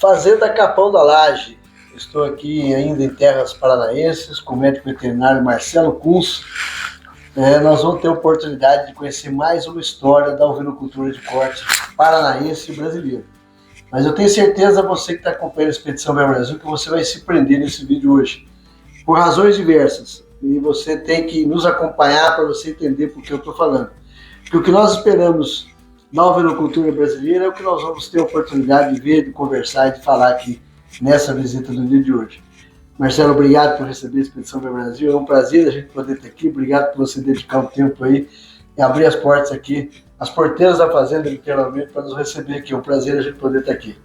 Fazenda Capão da Laje. Estou aqui ainda em terras paranaenses com o médico veterinário Marcelo Kunz. Nós vamos ter a oportunidade de conhecer mais uma história da ovinocultura de corte paranaense e brasileira. Mas eu tenho certeza, você que está acompanhando a Expedição Bel Brasil, que você vai se prender nesse vídeo hoje, por razões diversas. E você tem que nos acompanhar para você entender por que eu estou falando. Porque o que nós esperamos na ovinocultura brasileira é o que nós vamos ter a oportunidade de ver, de conversar e de falar aqui nessa visita do dia de hoje. Marcelo, obrigado por receber a Expedição Bel Brasil. É um prazer a gente poder estar aqui. Obrigado por você dedicar um tempo aí e abrir as portas aqui, as porteiras da fazenda, literalmente, para nos receber aqui. É um prazer a gente poder estar aqui.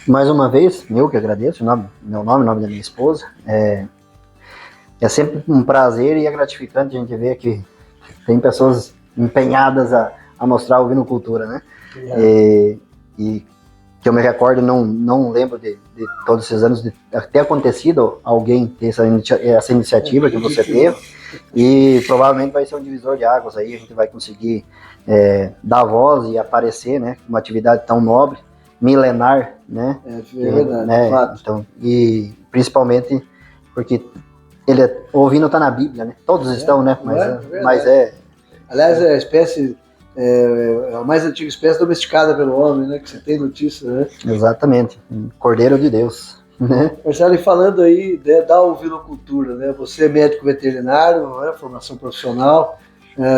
Mais uma vez, eu que agradeço, meu nome, o nome da minha esposa. É sempre um prazer e é gratificante a gente ver que tem pessoas empenhadas a mostrar a ovinocultura, né? E que eu me recordo, não lembro de todos esses anos de ter acontecido alguém ter essa iniciativa que você teve, e provavelmente vai ser um divisor de águas aí, a gente vai conseguir dar voz e aparecer, né? Uma atividade tão nobre, milenar, né? É verdade, né? Fato. Então, e principalmente porque o ovino está na Bíblia, né? Todos estão, né? Mas Aliás, é a espécie, a mais antiga espécie domesticada pelo homem, né? Que você tem notícia, né? Exatamente, Cordeiro de Deus, né? Marcelo, e falando aí da ovinocultura, né? Você é médico veterinário, né? Formação profissional,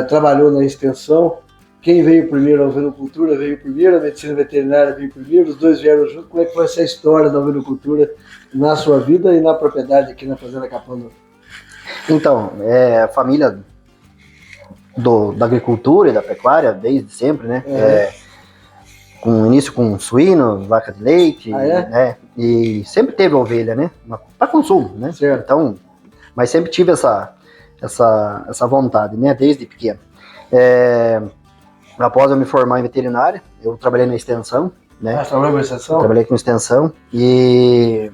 trabalhou na extensão. Quem veio primeiro, a ovinocultura veio primeiro, a medicina veterinária veio primeiro, os dois vieram junto. Como é que foi essa história da ovinocultura na sua vida e na propriedade aqui na Fazenda Capão da Laje? Então, a família da agricultura e da pecuária, desde sempre, né? Com início com suínos, vaca de leite, né? E sempre teve ovelha, né? Para consumo, né? Certo. Então, mas sempre tive essa vontade, né? Desde pequeno. Após eu me formar em veterinária, eu trabalhei na extensão, né? Trabalhou com extensão? Trabalhei com extensão e...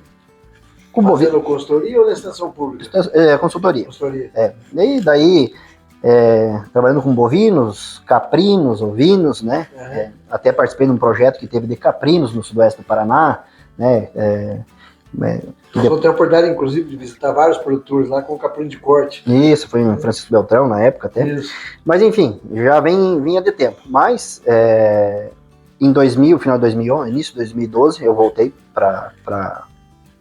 Fazendo consultoria ou na extensão pública? Consultoria. Consultoria. E daí, trabalhando com bovinos, caprinos, ovinos, né? Até participei de um projeto que teve de caprinos no sudoeste do Paraná, né? Nós vamos ter a oportunidade, inclusive, de visitar vários produtores lá com caprino de corte. Isso, foi em Francisco Beltrão na época até. Isso. Mas enfim, já vinha de tempo. Mas em final de 2011, início de 2012, eu voltei para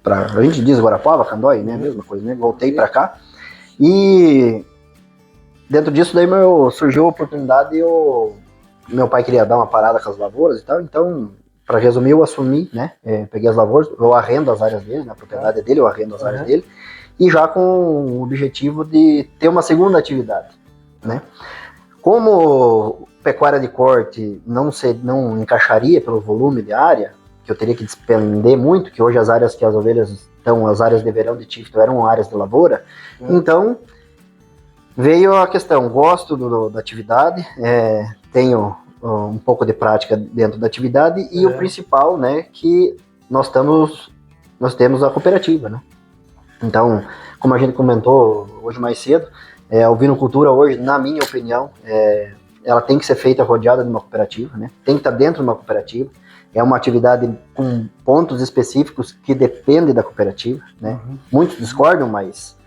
a gente diz Guarapuava, Candói, né? Mesma coisa, né? Voltei para cá. E dentro disso daí surgiu a oportunidade e meu pai queria dar uma parada com as lavouras e tal, então, para resumir, eu assumi, né? Peguei as lavouras, eu arrendo as áreas dele, na propriedade dele, eu arrendo as áreas dele, e já com o objetivo de ter uma segunda atividade, né? Como pecuária de corte não encaixaria pelo volume de área, que eu teria que despender muito, que hoje as áreas que as ovelhas estão, as áreas de verão de Tifto eram áreas de lavoura, então veio a questão, gosto da atividade, tenho um pouco de prática dentro da atividade e o principal, né, que nós temos a cooperativa, né? Então, como a gente comentou hoje mais cedo, a ovinocultura hoje, na minha opinião, ela tem que ser feita rodeada de uma cooperativa, né? Tem que estar dentro de uma cooperativa. É uma atividade com pontos específicos que dependem da cooperativa, né? Muitos discordam, mas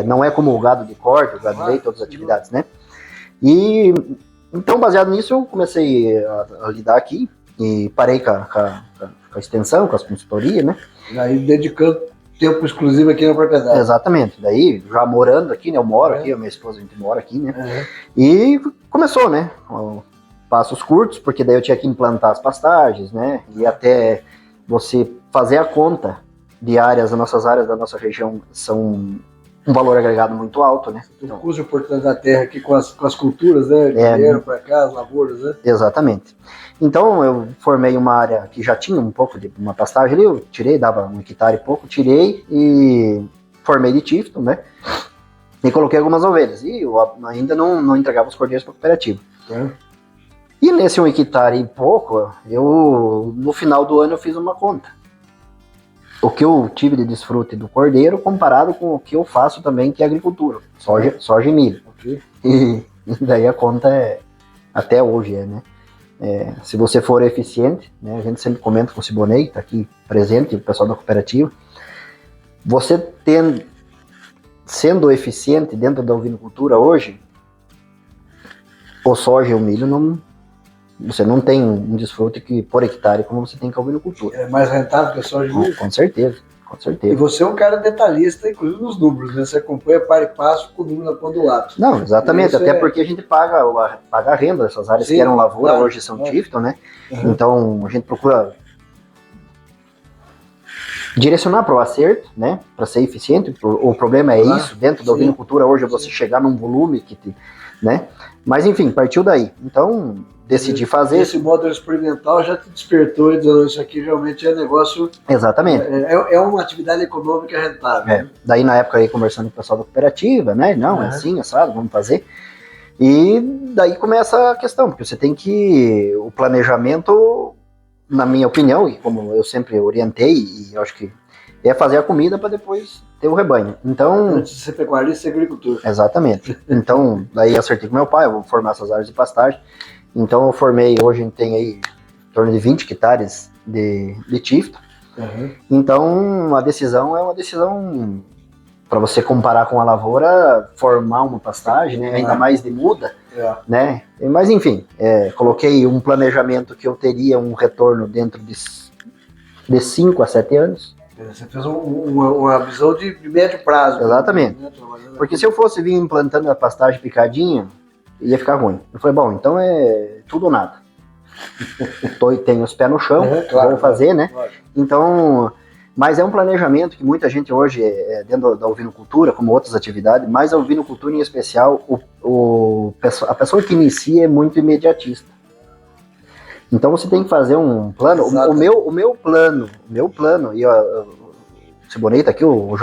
não é como o gado de corte, o gado de leite, todas as atividades, né? E então, baseado nisso, eu comecei a lidar aqui e parei com a extensão, com as consultorias, né? E aí, dedicando tempo exclusivo aqui na propriedade. Exatamente. Daí, já morando aqui, né? Eu moro aqui, a minha esposa, a gente mora aqui, né? E começou, né? Passos curtos, porque daí eu tinha que implantar as pastagens, né? E até você fazer a conta de áreas, as nossas áreas da nossa região são um valor agregado muito alto, né? Então, o custo de oportunidade da terra aqui com as culturas, né? Que vieram para cá, as lavouras, né? Exatamente. Então, eu formei uma área que já tinha um pouco de uma pastagem ali, eu tirei, dava 1 hectare e pouco, tirei e formei de Tifton, né? E coloquei algumas ovelhas. E eu ainda não entregava os cordeiros para a cooperativa. E nesse 1 hectare e pouco, no final do ano eu fiz uma conta. O que eu tive de desfrute do cordeiro comparado com o que eu faço também, que é agricultura, soja e milho. E daí a conta até hoje né? Se você for eficiente, né, a gente sempre comenta com o Siboney, está aqui presente, o pessoal da cooperativa, você sendo eficiente dentro da ovinocultura hoje, o soja e o milho você não tem um desfrute por hectare como você tem com a ovinocultura. É mais rentável que a soja e milho? Com certeza. E você é um cara detalhista, inclusive nos números, né? Você acompanha para e passo com o número na ponta do lápis. Não, exatamente, até porque a gente paga a renda dessas áreas. Sim, que eram lavoura, hoje são Tifton, né? Uhum. Então a gente procura direcionar para o acerto, né? Para ser eficiente. O problema é isso, dentro da ovinocultura hoje é você chegar num volume né? Mas enfim, partiu daí. Então decidi fazer. Esse módulo experimental já te despertou e dizendo, isso aqui realmente é negócio. Exatamente. É uma atividade econômica rentável. Né? Daí na época aí conversando com o pessoal da cooperativa, né? Não, é assim, assado, vamos fazer. E daí começa a questão, porque você tem que. O planejamento, na minha opinião, e como eu sempre orientei, e eu acho que é fazer a comida para depois ter o rebanho. Então, antes de ser pecuarista, ser agricultor. Exatamente. Então, daí acertei com meu pai, eu vou formar essas áreas de pastagem. Então eu formei, hoje a gente tem aí em torno de 20 hectares de Tifton. Uhum. Então a decisão é uma decisão para você comparar com a lavoura, formar uma pastagem, né? Ainda mais de muda, né? Mas enfim, coloquei um planejamento que eu teria um retorno dentro de 5 a 7 anos. Você fez uma visão de médio prazo. Exatamente. Né? Porque se eu fosse vir implantando a pastagem picadinha, ia ficar ruim. Eu falei, bom, então é tudo ou nada. Tenho os pés no chão, vou fazer, né? Claro. Então, mas é um planejamento que muita gente hoje, dentro da ovinocultura, como outras atividades, mas a ovinocultura em especial, a pessoa que inicia é muito imediatista. Então você tem que fazer um plano. O meu plano, e o Siboney tá aqui, o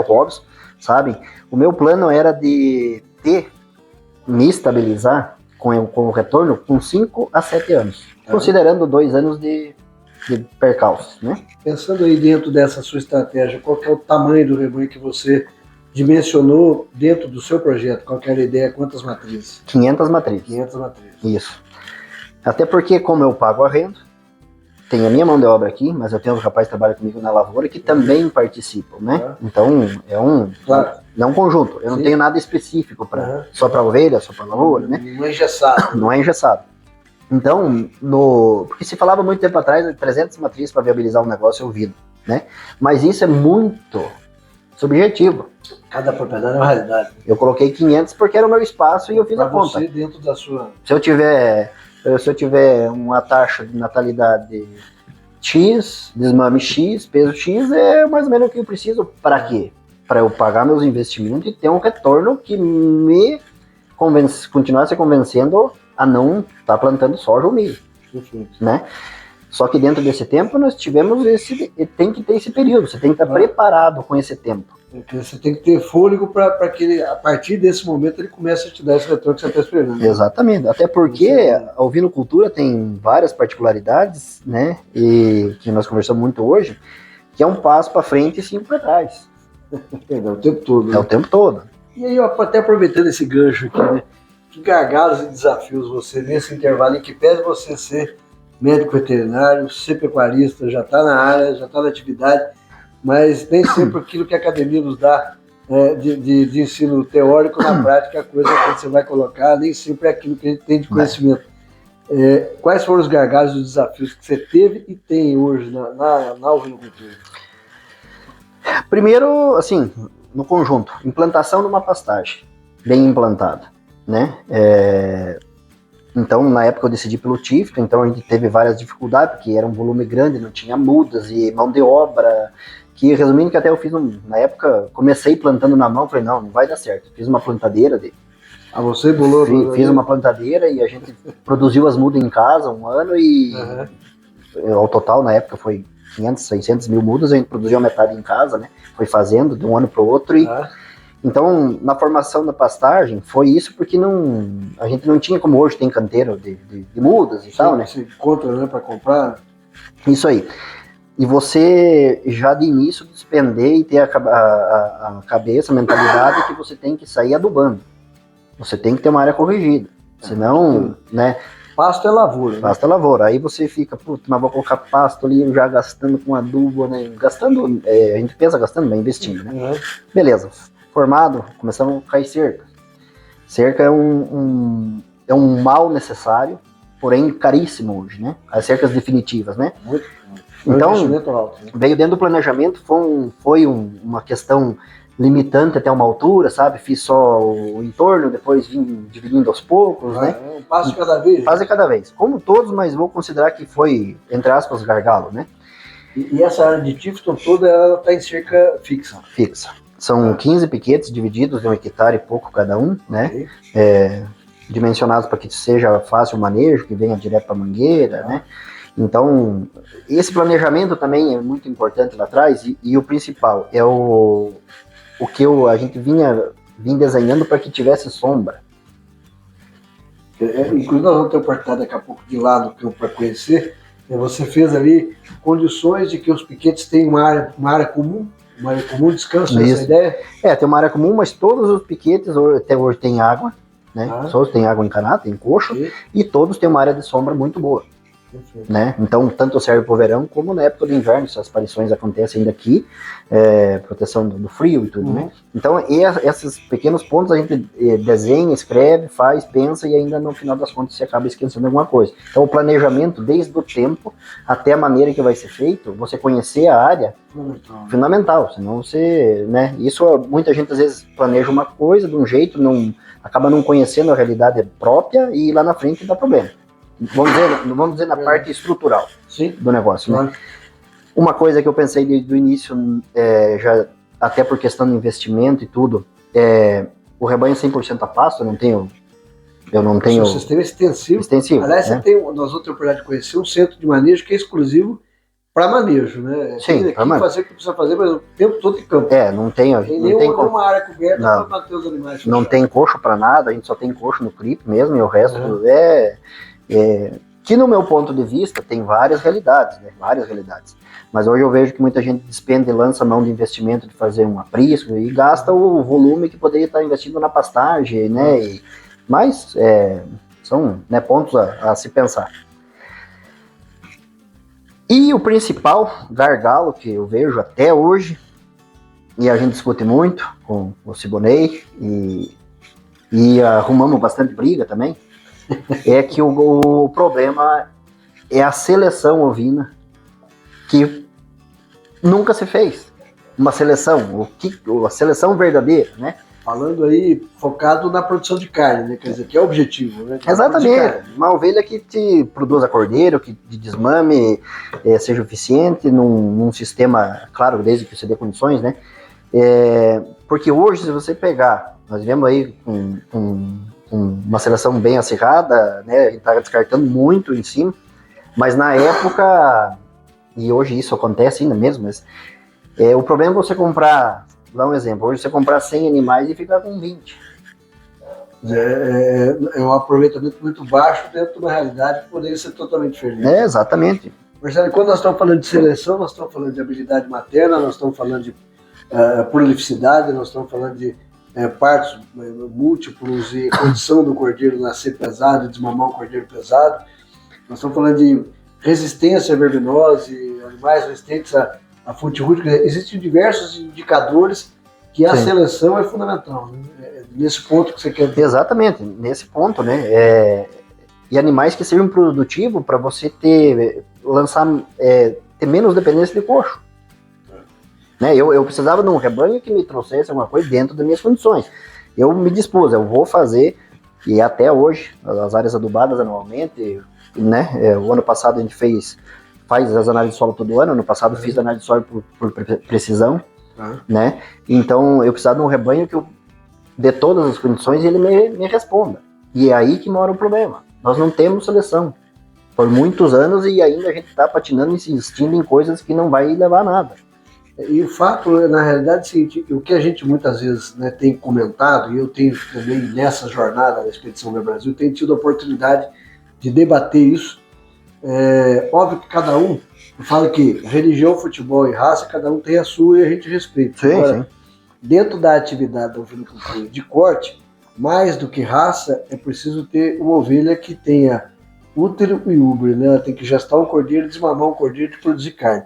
Robson, sabem? O meu plano era de me estabilizar com o retorno com 5 a 7 anos, considerando 2 anos de percalços, né? Pensando aí dentro dessa sua estratégia, qual que é o tamanho do rebanho que você dimensionou dentro do seu projeto? Qual que era a ideia? Quantas matrizes? 500 matrizes. 500 matrizes. Isso. Até porque, como eu pago a renda, tem a minha mão de obra aqui, mas eu tenho os rapazes que trabalham comigo na lavoura que também participam, né? Então, é um conjunto. Eu não tenho nada específico só para ovelha, só para lavoura, né? Não é engessado. Não é engessado. Então, porque se falava muito tempo atrás de 300 matrizes para viabilizar um negócio ouvido, né? Mas isso é muito subjetivo. Cada propriedade é uma realidade. Eu coloquei 500 porque era o meu espaço e eu fiz a conta. Você dentro da sua... Se eu tiver uma taxa de natalidade X, desmame X, peso X, é mais ou menos o que eu preciso. Para quê? Para eu pagar meus investimentos e ter um retorno que me continuar se convencendo a não estar plantando soja ou milho. Né? Só que dentro desse tempo nós tivemos tem que ter esse período, você tem que estar preparado com esse tempo. Você tem que ter fôlego para que ele, a partir desse momento ele comece a te dar esse retorno que você está esperando. Exatamente, até porque a ovinocultura tem várias particularidades, né, e que nós conversamos muito hoje, que é um passo para frente e 5 para trás. É o tempo todo. Né? É o tempo todo. E aí, até aproveitando esse gancho aqui, né, que gargalos e desafios você, nesse intervalo em que pese você ser médico veterinário, ser pecuarista, já está na área, já está na atividade, mas nem sempre aquilo que a academia nos dá de ensino teórico, na prática, a coisa que você vai colocar, nem sempre é aquilo que a gente tem de conhecimento. Quais foram os gargalos e os desafios que você teve e tem hoje na ovinocultura? Primeiro, assim, no conjunto, implantação de uma pastagem bem implantada, né? Então, na época eu decidi pelo Tifton, então a gente teve várias dificuldades, porque era um volume grande, não tinha mudas e mão de obra, que resumindo que até eu fiz, na época, comecei plantando na mão, falei, não vai dar certo. Fiz uma plantadeira você bolou? Fiz uma plantadeira e a gente produziu as mudas em casa um ano e ao total, na época, foi 500, 600 mil mudas, a gente produziu a metade em casa, né? Foi fazendo de um ano para o outro e... Então, na formação da pastagem, foi isso porque a gente não tinha, como hoje tem canteiro de mudas e tal, né? Você encontra, né, para comprar. Isso aí. E você já de início despender e ter a cabeça, a mentalidade que você tem que sair adubando. Você tem que ter uma área corrigida. Senão, né? Pasto é lavoura. Né? Pasto é lavoura. Aí você fica, putz, mas vou colocar pasto ali já gastando com adubo, né? Gastando, a gente pensa gastando, mas investindo, né? Uhum. Beleza. Formado, começamos a cair cerca. Cerca é um mal necessário, porém caríssimo hoje, né? As cercas definitivas, né? Muito. Então, alto, né? Veio dentro do planejamento, foi uma questão limitante até uma altura, sabe? Fiz só o entorno, depois vim dividindo aos poucos, né? Um passo de cada vez. Um passo de cada vez. Como todos, mas vou considerar que foi, entre aspas, gargalo, né? E essa área de Tifton toda, ela está em cerca fixa? Fixa. São 15 piquetes divididos em 1 hectare e pouco cada um, né? Okay. Dimensionados para que seja fácil o manejo, que venha direto para a mangueira, né? Então, esse planejamento também é muito importante lá atrás, e o principal é o que a gente vinha desenhando para que tivesse sombra. Inclusive nós vamos ter oportunidade daqui a pouco de ir lá no campo para conhecer. Você fez ali condições de que os piquetes tenham uma área comum, descanso, essa ideia? Tem uma área comum, mas todos os piquetes até hoje têm água, né? Todos têm água encanada, tem coxo, e todos têm uma área de sombra muito boa. Né? Então, tanto serve para o verão como na época do inverno, se as aparições acontecem ainda aqui, proteção do frio e tudo, né? Então, esses pequenos pontos a gente desenha, escreve, faz, pensa, e ainda no final das contas você acaba esquecendo alguma coisa. Então, o planejamento, desde o tempo até a maneira que vai ser feito, você conhecer a área, fundamental, senão você, né? Isso, muita gente às vezes planeja uma coisa de um jeito, acaba não conhecendo a realidade própria, e lá na frente dá problema. Vamos dizer na parte estrutural do negócio, né? Uma coisa que eu pensei desde o início, já até por questão de investimento e tudo, o rebanho 100% a pasto, eu não tenho... O sistema extensivo. Aliás, né? Nós vamos ter a oportunidade de conhecer um centro de manejo que é exclusivo para manejo, né? Sim, para fazer o que precisa fazer, mas o tempo todo em campo. Não tem nenhuma área coberta para manter os animais. Não tem coxo para nada, a gente só tem coxo no clipe mesmo, e o resto que no meu ponto de vista tem várias realidades, né? Várias realidades. Mas hoje eu vejo que muita gente despende e lança mão de investimento de fazer um aprisco e gasta o volume que poderia estar investindo na pastagem, né? Mas são, né, pontos a se pensar. E o principal gargalo que eu vejo até hoje, e a gente discute muito com o Siboney, e arrumamos bastante briga também, é que o problema é a seleção ovina, que nunca se fez. Uma seleção, a seleção verdadeira, né? Falando aí, focado na produção de carne, né? Quer dizer, que é o objetivo, né? Exatamente. Uma ovelha que te produza cordeiro, que de desmame seja eficiente num sistema, claro, desde que você dê condições, né? Porque hoje, se você pegar, nós vemos aí uma seleção bem acirrada, né? A gente tá descartando muito em cima, mas na época, e hoje isso acontece ainda mesmo, mas o problema é você comprar, vou dar um exemplo, hoje você comprar 100 animais e ficar com 20. É um aproveitamento muito baixo dentro de uma realidade que poderia ser totalmente diferente. Exatamente. Marcelo, quando nós estamos falando de seleção, nós estamos falando de habilidade materna, nós estamos falando de prolificidade, nós estamos falando de partos múltiplos e condição do cordeiro nascer pesado, desmamar um cordeiro pesado. Nós estamos falando de resistência à verminose, animais resistentes à fonte rútica. Existem diversos indicadores que a seleção é fundamental, né? Nesse ponto que você quer dizer. Exatamente, nesse ponto, né? E animais que sejam produtivos para você ter menos dependência de coxo. Né? Eu precisava de um rebanho que me trouxesse alguma coisa dentro das minhas condições. Eu me dispus, eu vou fazer, e até hoje, as áreas adubadas anualmente, né? O ano passado a gente faz as análises de solo todo ano, ano passado fiz a análise de solo por precisão, né? Então eu precisava de um rebanho que eu dê todas as condições e ele me responda. E é aí que mora o problema. Nós não temos seleção por muitos anos e ainda a gente está patinando e insistindo em coisas que não vai levar a nada. E o fato, na realidade, é o seguinte, o que a gente muitas vezes, né, tem comentado, e eu tenho também nessa jornada da Expedição Meu Brasil, tenho tido a oportunidade de debater isso. Óbvio que cada um, eu falo que religião, futebol e raça, cada um tem a sua e a gente respeita. Sim, agora, sim. Dentro da atividade da ovinocultura de corte, mais do que raça, é preciso ter uma ovelha que tenha útero e úbero, né? Ela tem que gestar um cordeiro, desmamar um cordeiro e produzir carne.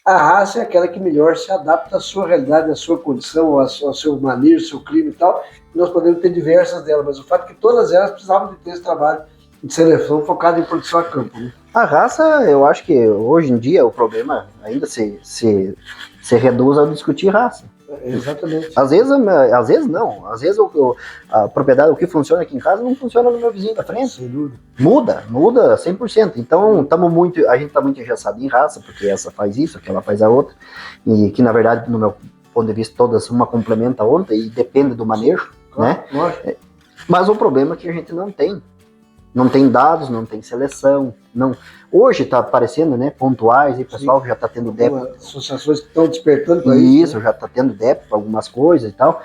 A raça é aquela que melhor se adapta à sua realidade, à sua condição, ao seu manejo, ao seu clima e tal. E nós podemos ter diversas delas, mas o fato é que todas elas precisavam de ter esse trabalho de seleção focado em produção a campo, né? A raça, eu acho que hoje em dia o problema ainda se reduz a discutir raça. Exatamente. Às vezes não. Às vezes a propriedade, o que funciona aqui em casa não funciona no meu vizinho da frente. Sem dúvida. Muda 100%. Então a gente está muito engessado em raça, porque essa faz isso, aquela faz a outra. E que na verdade, no meu ponto de vista, todas uma complementa a outra e depende do manejo, né? Lógico. Mas o problema é que a gente não tem. Não tem dados, não tem seleção. Não. Hoje está aparecendo, né, pontuais, e o pessoal já está tendo DEP. Associações que estão despertando para isso, né? Já está tendo DEP para algumas coisas e tal.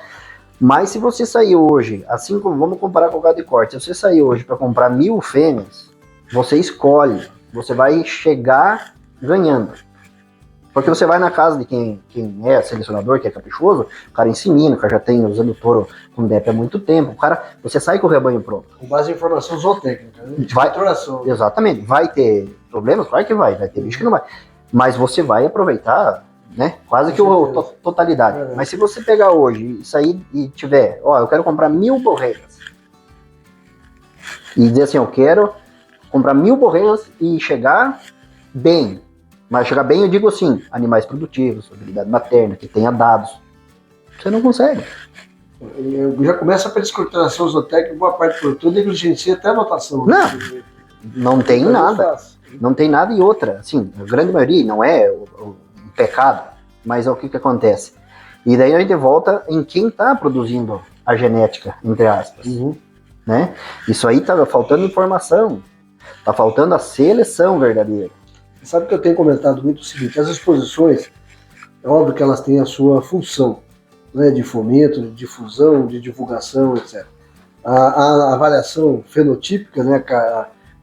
Mas se você sair hoje, assim como vamos comparar com o gado de corte, se você sair hoje para comprar 1.000 fêmeas, você escolhe, você vai chegar ganhando. Porque você vai na casa de quem é selecionador, que é caprichoso, o cara ensina, o cara já tem usando touro com DEP há muito tempo, você sai com o rebanho pronto. Com base em informação zootécnica, né? Exatamente. Vai ter problemas? Claro que vai ter bicho que não vai. Mas você vai aproveitar, né? Quase que a totalidade. Mas se você pegar hoje e sair e tiver, eu quero comprar 1.000 borregras. E dizer assim, eu quero comprar 1.000 borregras e chegar bem. Mas chegar bem, eu digo assim, animais produtivos, habilidade materna, que tenha dados. Você não consegue. Já começa pela descoordenação zootécnica, boa parte do produtor negligencia até a anotação. Não tem nada. Não tem nada e outra. Assim, a grande maioria não é um pecado, mas é o que acontece. E daí a gente volta em quem está produzindo a genética, entre aspas. Né? Isso aí tá faltando informação. Tá faltando a seleção verdadeira. Sabe que eu tenho comentado muito o seguinte, as exposições, é óbvio que elas têm a sua função, né, de fomento, de difusão, de divulgação, etc. A avaliação fenotípica, né,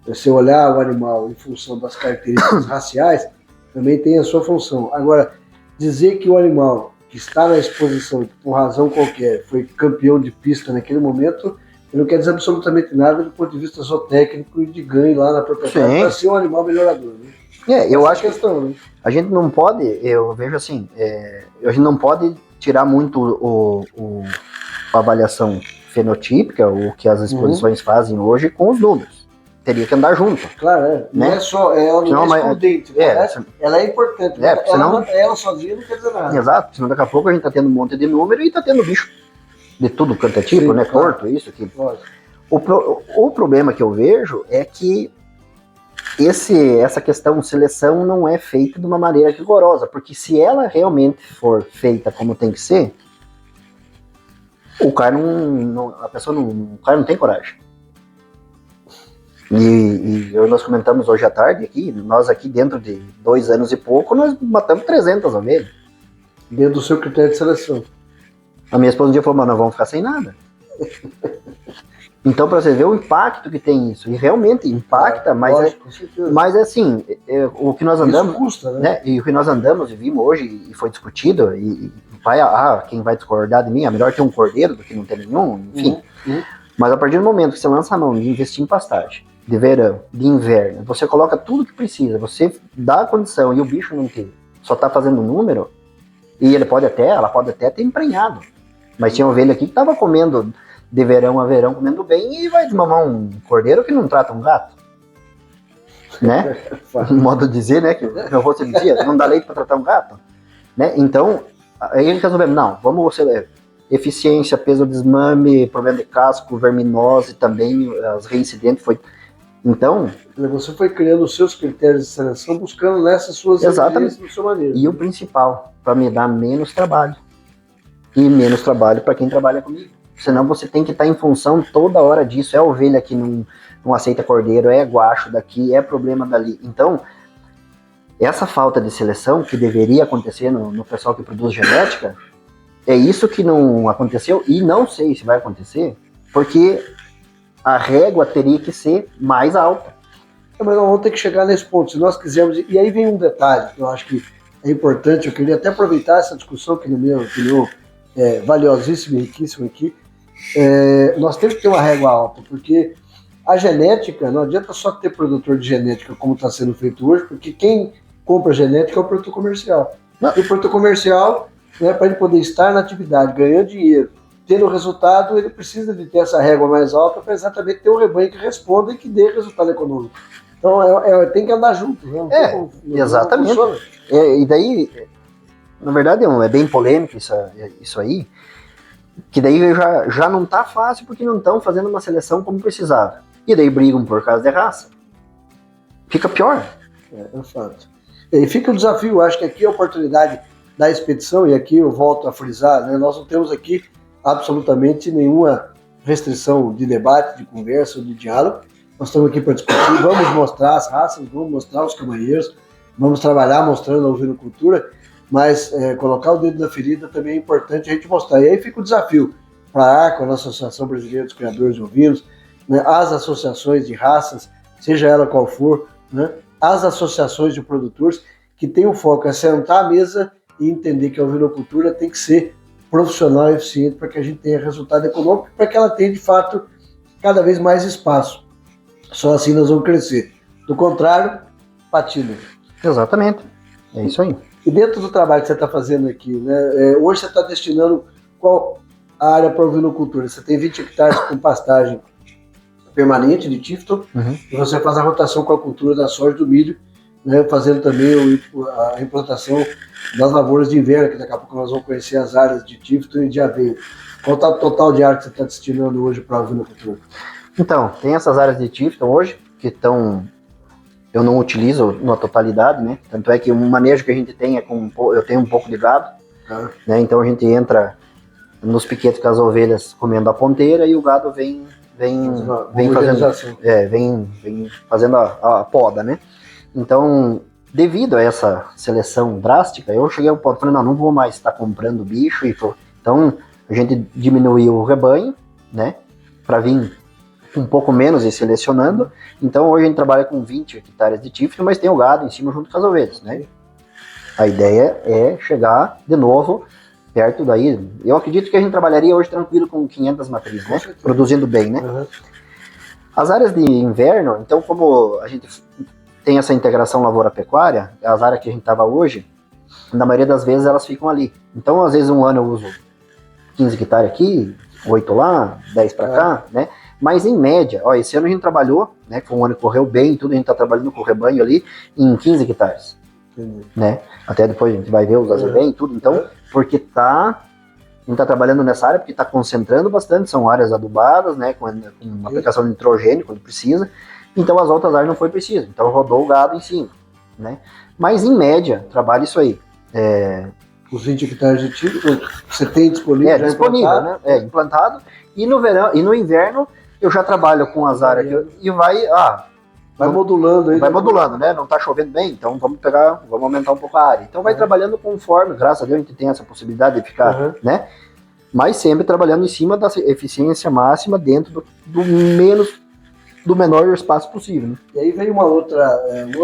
você olhar o animal em função das características raciais, também tem a sua função. Agora, dizer que o animal que está na exposição, que por razão qualquer, foi campeão de pista naquele momento, ele não quer dizer absolutamente nada do ponto de vista zootécnico e de ganho lá na propriedade para ser um animal melhorador, né? Eu acho que a gente não pode, eu vejo assim, a gente não pode tirar muito a avaliação fenotípica, o que as exposições fazem hoje, com os números. Teria que andar junto. Claro, né? Não é só, ela não é excludente, ela é importante, ela sozinha não quer dizer nada. Exato, senão daqui a pouco a gente tá tendo um monte de número e tá tendo bicho de tudo quanto é tipo, né? Claro. Torto, isso, aquilo. O problema que eu vejo é que essa questão de seleção não é feita de uma maneira rigorosa, porque se ela realmente for feita como tem que ser, o cara o cara não tem coragem. E nós comentamos hoje à tarde aqui, nós aqui dentro de 2 anos e pouco, nós matamos 300 ovelhas. Dentro do seu critério de seleção. A minha esposa um dia falou, mas nós vamos ficar sem nada. Então, para você ver o impacto que tem isso, e realmente impacta, mas é assim, o que nós andamos, isso custa, né? E o que nós andamos e vimos hoje, e foi discutido, e quem vai discordar de mim, é melhor ter um cordeiro do que não ter nenhum, enfim. Mas a partir do momento que você lança a mão de investir em pastagem, de verão, de inverno, você coloca tudo que precisa, você dá a condição, e o bicho não tem, só tá fazendo número, e ela pode até ter emprenhado, mas tinha ovelha aqui que tava comendo de verão a verão, comendo bem, e vai desmamar um cordeiro que não trata um gato. Né? Um modo de dizer, né? Que meu avô sempre dizia, não dá leite para tratar um gato. Né? Então, aí ele resolveu, não, vamos eficiência, peso de desmame, problema de casco, verminose também, as reincidentes foi... Então... Você foi criando os seus critérios de seleção, buscando nessas suas exatamente no seu manejo. E o principal, para me dar menos trabalho. E menos trabalho para quem trabalha comigo. Senão você tem que estar em função toda hora disso. É ovelha que não aceita cordeiro, é guacho daqui, é problema dali. Então, essa falta de seleção que deveria acontecer no pessoal que produz genética, é isso que não aconteceu e não sei se vai acontecer, porque a régua teria que ser mais alta. Mas nós vamos ter que chegar nesse ponto, se nós quisermos... E aí vem um detalhe que eu acho que é importante, eu queria até aproveitar essa discussão que, na minha opinião, é valiosíssima e riquíssima aqui. Nós temos que ter uma régua alta, porque a genética, não adianta só ter produtor de genética como está sendo feito hoje, porque quem compra genética é o produtor comercial. E o produtor comercial, né, para ele poder estar na atividade, ganhando dinheiro, tendo resultado, ele precisa de ter essa régua mais alta para exatamente ter um rebanho que responda e que dê resultado econômico. Então, tem que andar junto. Né? Exatamente. E daí, na verdade, é bem polêmico isso aí, que daí já não tá fácil porque não estão fazendo uma seleção como precisava. E daí brigam por causa de raça. Fica pior. É fato. E fica o desafio, acho que aqui é a oportunidade da expedição, e aqui eu volto a frisar, né, nós não temos aqui absolutamente nenhuma restrição de debate, de conversa, de diálogo. Nós estamos aqui para discutir, vamos mostrar as raças, vamos mostrar os camanheiros, vamos trabalhar mostrando a ovinocultura, mas colocar o dedo na ferida também é importante a gente mostrar. E aí fica o desafio para a ARCA, a nossa Associação Brasileira dos Criadores de Ovinos, né, as associações de raças, seja ela qual for, né, as associações de produtores, que tem o foco é sentar à mesa e entender que a ovinocultura tem que ser profissional e eficiente para que a gente tenha resultado econômico, para que ela tenha, de fato, cada vez mais espaço. Só assim nós vamos crescer. Do contrário, patina. Exatamente. É isso aí. E dentro do trabalho que você está fazendo aqui, né, hoje você está destinando qual área para a ovinocultura? Você tem 20 hectares com pastagem permanente de Tifton, e você faz a rotação com a cultura da soja e do milho, né, fazendo também a implantação das lavouras de inverno, que daqui a pouco nós vamos conhecer as áreas de Tifton e de aveia. Qual é o total de área que você está destinando hoje para a ovinocultura? Então, tem essas áreas de Tifton hoje, que eu não utilizo na totalidade, né? Tanto é que o manejo que a gente tem eu tenho um pouco de gado, né? Então a gente entra nos piquetes com as ovelhas comendo a ponteira e o gado vem fazendo a poda, né? Então, devido a essa seleção drástica, eu cheguei ao ponto, falei, não vou mais estar comprando bicho. Então, a gente diminuiu o rebanho, né? Para vir um pouco menos e selecionando. Então, hoje a gente trabalha com 20 hectares de Tifton, mas tem o gado em cima junto com as ovelhas, né? A ideia é chegar de novo perto daí. Eu acredito que a gente trabalharia hoje tranquilo com 500 matrizes, né? Produzindo bem, né? As áreas de inverno, então, como a gente tem essa integração lavoura-pecuária, as áreas que a gente estava hoje, na maioria das vezes elas ficam ali. Então, às vezes, um ano eu uso 15 hectares aqui, 8 lá, 10 para cá, né? Mas em média, esse ano a gente trabalhou, né? Foi um ano que correu bem, tudo, a gente está trabalhando com o rebanho ali em 15 hectares. Né? Até depois a gente vai ver os azevém e tudo, então, porque a gente tá trabalhando nessa área, porque está concentrando bastante, são áreas adubadas, né? Com aplicação de nitrogênio quando precisa. Então as outras áreas não foi preciso, então rodou o gado em cima, né? Mas em média, trabalha isso aí. Os 20 hectares de Tifton você tem disponível? Disponível, implantado, né? Implantado. E no verão e no inverno eu já trabalho com as áreas e vai modulando aí. Vai modulando, né? Não tá chovendo bem, então vamos aumentar um pouco a área. Então vai trabalhando conforme, graças a Deus a gente tem essa possibilidade de ficar, né? Mas sempre trabalhando em cima da eficiência máxima dentro do menor espaço possível, né? E aí vem um outro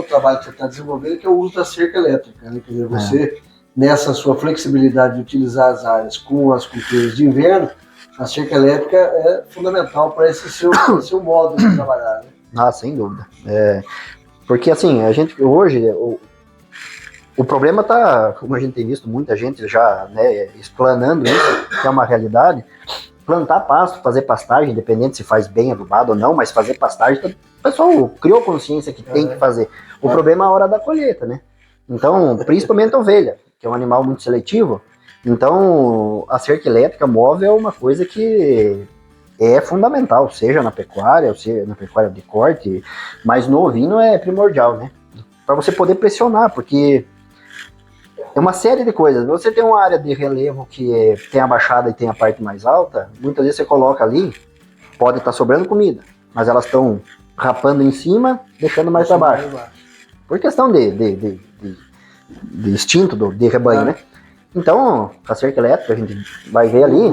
trabalho que você está desenvolvendo, que é o uso da cerca elétrica, né? Quer dizer, você, nessa sua flexibilidade de utilizar as áreas com as culturas de inverno, a cerca elétrica é fundamental para esse seu modo de trabalhar, né? Sem dúvida. Porque assim, a gente hoje, o problema tá, como a gente tem visto muita gente já, né, explanando isso, que é uma realidade. Plantar pasto, fazer pastagem, independente se faz bem adubado ou não, mas fazer pastagem, o pessoal criou consciência que tem que fazer. O problema é a hora da colheita, né? Então, principalmente a ovelha, que é um animal muito seletivo. Então, a cerca elétrica móvel é uma coisa que é fundamental, seja na pecuária, ou seja na pecuária de corte, mas no ovino é primordial, né? Para você poder pressionar, porque é uma série de coisas. Você tem uma área de relevo que tem a baixada e tem a parte mais alta, muitas vezes você coloca ali, pode estar sobrando comida, mas elas estão rapando em cima, deixando mais para baixo. Por questão de instinto de rebanho, né? Então, a cerca elétrica, a gente vai ver ali,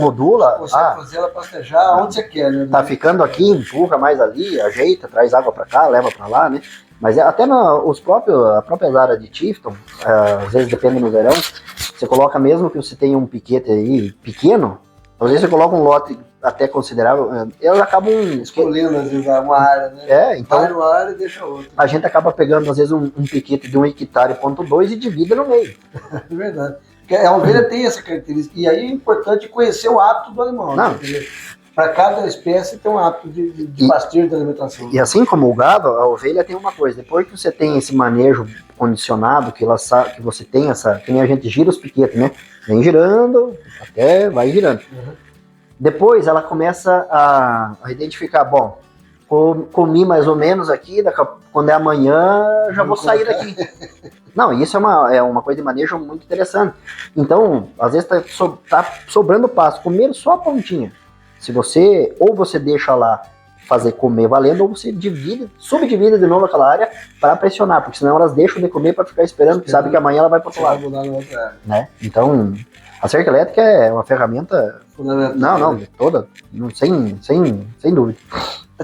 modula. Você fazer ela pastejar onde você quer, né? Tá ficando aqui, empurra mais ali, ajeita, traz água para cá, leva para lá, né? Mas até a própria área de Tifton, às vezes depende no verão, você coloca mesmo que você tenha um piquete aí pequeno, às vezes você coloca um lote até considerável, elas acabam escolhendo às vezes uma área, né? Então vai uma área e deixa outra. A gente acaba pegando às vezes um piquete de 1 hectare ponto 2 e divide no meio. É verdade. Porque a ovelha tem essa característica. E aí é importante conhecer o hábito do animal. Não. Né? Para cada espécie tem um hábito de pasteiro, de alimentação. E assim como o gado, a ovelha tem uma coisa. Depois que você tem esse manejo condicionado, que ela sabe que você tem essa... Que nem a gente gira os piquetes, né? Vem girando, até vai girando. Uhum. Depois ela começa a identificar, bom, comi mais ou menos aqui, quando é amanhã já vou sair daqui. Não, isso é uma coisa de manejo muito interessante. Então, às vezes tá sobrando pasto, comer só a pontinha. Se você, ou você deixa lá fazer comer valendo, ou você subdivide de novo aquela área para pressionar, porque senão elas deixam de comer para ficar esperando, porque sabe que amanhã ela vai para outro lado. Né? Então, a cerca elétrica é uma ferramenta fundamental. Não, toda, sem dúvida.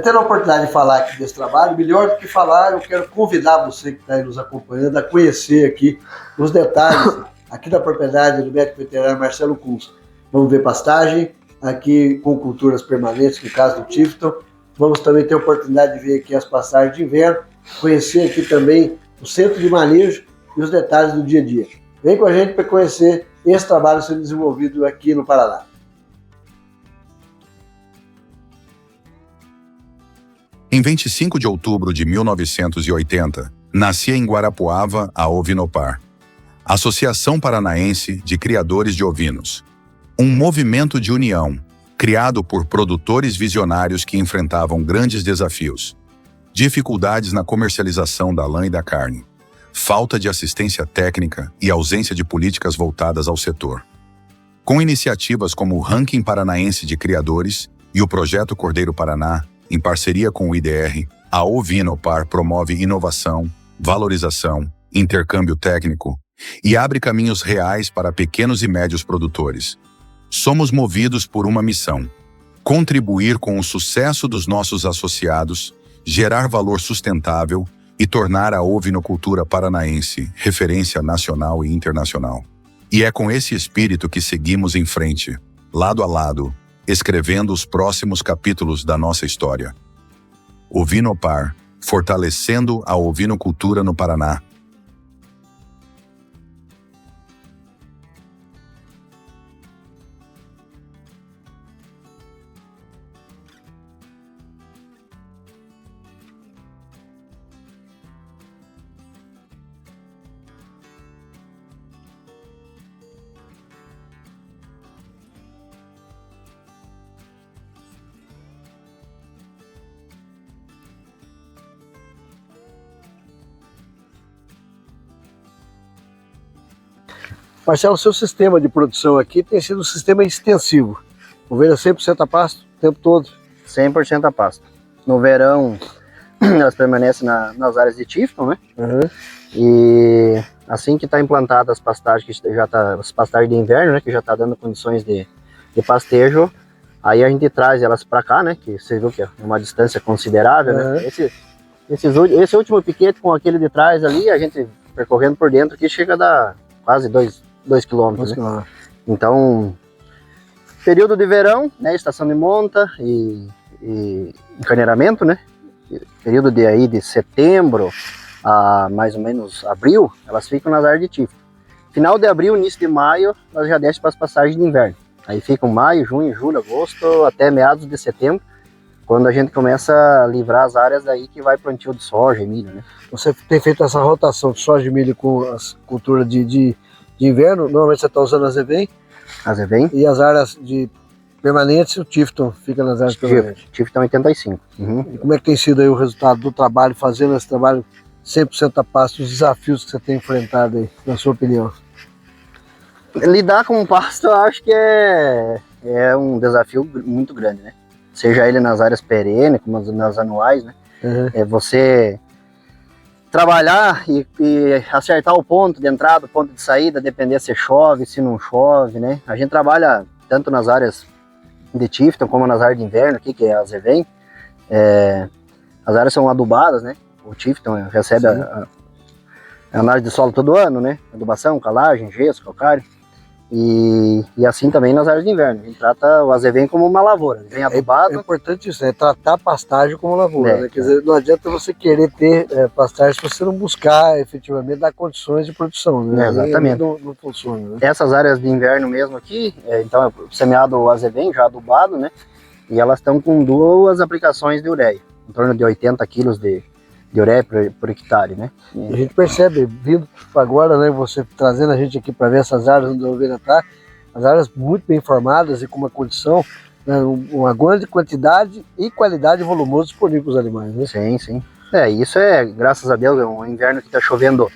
Tendo a oportunidade de falar aqui desse trabalho, melhor do que falar, eu quero convidar você que está aí nos acompanhando a conhecer aqui os detalhes aqui da propriedade do médico veterinário Marcelo Kunz. Vamos ver pastagem, aqui com culturas permanentes, no caso do Tifton. Vamos também ter a oportunidade de ver aqui as pastagens de inverno, conhecer aqui também o centro de manejo e os detalhes do dia a dia. Vem com a gente para conhecer esse trabalho sendo desenvolvido aqui no Paraná. Em 25 de outubro de 1980, nascia em Guarapuava a Ovinopar, Associação Paranaense de Criadores de Ovinos. Um movimento de união, criado por produtores visionários que enfrentavam grandes desafios. Dificuldades na comercialização da lã e da carne, falta de assistência técnica e ausência de políticas voltadas ao setor. Com iniciativas como o Ranking Paranaense de Criadores e o Projeto Cordeiro Paraná, em parceria com o IDR, a Ovinopar promove inovação, valorização, intercâmbio técnico e abre caminhos reais para pequenos e médios produtores. Somos movidos por uma missão: contribuir com o sucesso dos nossos associados, gerar valor sustentável e tornar a ovinocultura paranaense referência nacional e internacional. E é com esse espírito que seguimos em frente, lado a lado, escrevendo os próximos capítulos da nossa história. Ovinopar, fortalecendo a ovinocultura no Paraná. Marcelo, seu sistema de produção aqui tem sido um sistema extensivo. Ovelha 100% a pasto o tempo todo? 100% a pasto. No verão, elas permanecem nas áreas de Tifton, né? Uhum. E assim que está implantada as pastagens, as pastagens de inverno, né? Que já está dando condições de pastejo, aí a gente traz elas para cá, né? Que você viu que é uma distância considerável, né? Esse último piquete com aquele de trás ali, a gente percorrendo por dentro aqui chega a dar quase 2 quilômetros, né? Então, período de verão, né, estação de monta e encarneiramento, né, período de setembro a mais ou menos abril, elas ficam nas áreas de Tifton. Final de abril, início de maio, elas já descem para as passagens de inverno. Aí ficam maio, junho, julho, agosto, até meados de setembro, quando a gente começa a livrar as áreas daí que vai plantio de soja e milho, né. Você tem feito essa rotação de soja e milho com as culturas de inverno, normalmente você está usando a Zevem? A Zevem. E as áreas de permanentes, o Tifton fica nas áreas permanentes? Tifton 85. Uhum. E como é que tem sido aí o resultado do trabalho, fazendo esse trabalho 100% a pasto, os desafios que você tem enfrentado aí, na sua opinião? Lidar com o pasto, eu acho que é um desafio muito grande, né? Seja ele nas áreas perenes, como nas anuais, né? Uhum. É você trabalhar e acertar o ponto de entrada, o ponto de saída, depender se chove, se não chove, né? A gente trabalha tanto nas áreas de Tifton como nas áreas de inverno aqui, que é a Zevem. As áreas são adubadas, né? O Tifton recebe a análise de solo todo ano, né? Adubação, calagem, gesso, calcário. E assim também nas áreas de inverno. A gente trata o azevém como uma lavoura. Vem adubado. É importante isso, né? Tratar a pastagem como lavoura. Né? Quer dizer, não adianta você querer ter pastagem se você não buscar efetivamente dar condições de produção. Né? Exatamente. Não funciona. Né? Essas áreas de inverno mesmo aqui, então é semeado o azevém, já adubado, né? E elas estão com 2 aplicações de ureia, em torno de 80 quilos de ureia por hectare, né? E a gente percebe, vindo agora, né, você trazendo a gente aqui para ver essas áreas onde a ovelha está, as áreas muito bem formadas e com uma condição, né, uma grande quantidade e qualidade volumosa disponível para os animais. Né? Sim, sim. Isso graças a Deus, é um inverno que está chovendo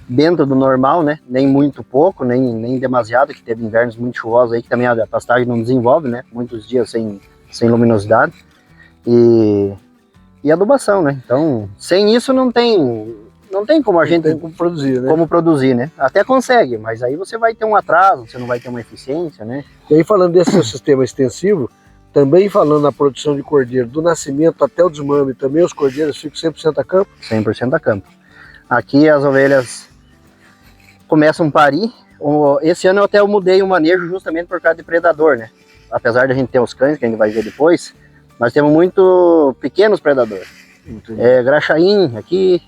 dentro do normal, né? Nem muito pouco, nem demasiado, que teve invernos muito chuvosos aí, que também a pastagem não desenvolve, né? Muitos dias sem luminosidade. E adubação, né? Então, sem isso não tem como a gente... Não tem como produzir, né? Como produzir, né? Até consegue, mas aí você vai ter um atraso, você não vai ter uma eficiência, né? E aí, falando desse seu sistema extensivo, também falando na produção de cordeiro, do nascimento até o desmame, também os cordeiros ficam 100% a campo? 100% a campo. Aqui as ovelhas começam a parir. Esse ano eu mudei o manejo justamente por causa de predador, né? Apesar de a gente ter os cães, que a gente vai ver depois, nós temos muito pequenos predadores. Graxaim aqui,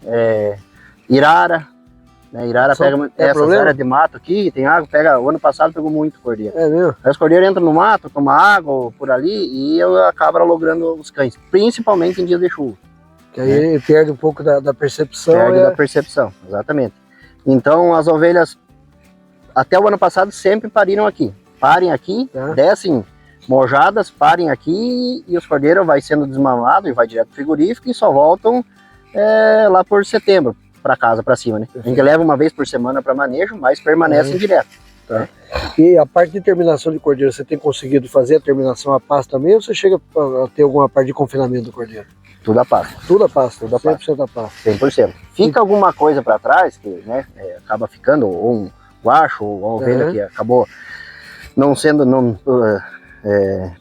irara. Né? Irara pega essas áreas de mato aqui, tem água, o ano passado pegou muito cordeiro. É mesmo? Aí os cordeiros entram no mato, tomam água por ali e eu acabo logrando os cães, principalmente em dias de chuva. Que aí ele perde um pouco da percepção. Perde da percepção, exatamente. Então as ovelhas, até o ano passado, sempre pariram aqui. Parem aqui, descem mojadas, parem aqui e os cordeiros vai sendo desmamados e vai direto pro frigorífico e só voltam lá por setembro para casa, para cima, né? A gente leva uma vez por semana para manejo, mas permanecem direto. Tá. E a parte de terminação de cordeiro, você tem conseguido fazer a terminação a pasto também ou você chega a ter alguma parte de confinamento do cordeiro? Tudo a pasto. Tudo a pasto, tudo a pasto. 100% a pasto. 100%. Fica alguma coisa para trás, que né, acaba ficando, ou um guacho, ou uma ovelha que acabou não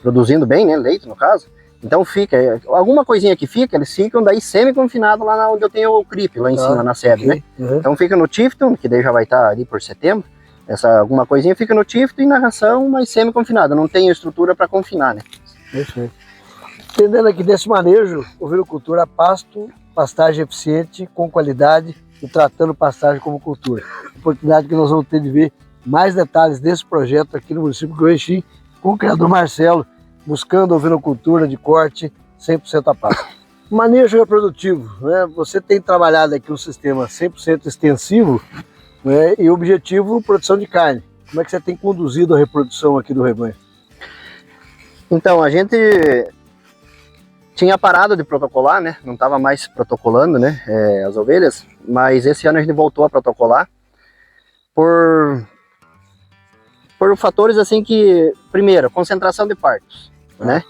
produzindo bem, né, leite no caso. Então fica, alguma coisinha que fica, eles ficam daí semi-confinados lá onde eu tenho o CRIP, lá em cima, na sede, né? Então fica no Tifton, que daí já vai estar ali por setembro. Alguma coisinha fica no Tifton e na ração, mas semi-confinada, não tem estrutura para confinar, né? Isso. Entendendo aqui desse manejo, ovinocultura a pasto, pastagem eficiente, com qualidade e tratando pastagem como cultura. Oportunidade que nós vamos ter de ver mais detalhes desse projeto aqui no município de Goiaxim, com o criador Marcelo, buscando ovinocultura de corte 100% a pasto. Manejo reprodutivo, né? Você tem trabalhado aqui um sistema 100% extensivo, né? E o objetivo, produção de carne. Como é que você tem conduzido a reprodução aqui do rebanho? Então, a gente tinha parado de protocolar, né? Não estava mais protocolando, né? As ovelhas, mas esse ano a gente voltou a protocolar por fatores assim que, primeiro, concentração de partos, né?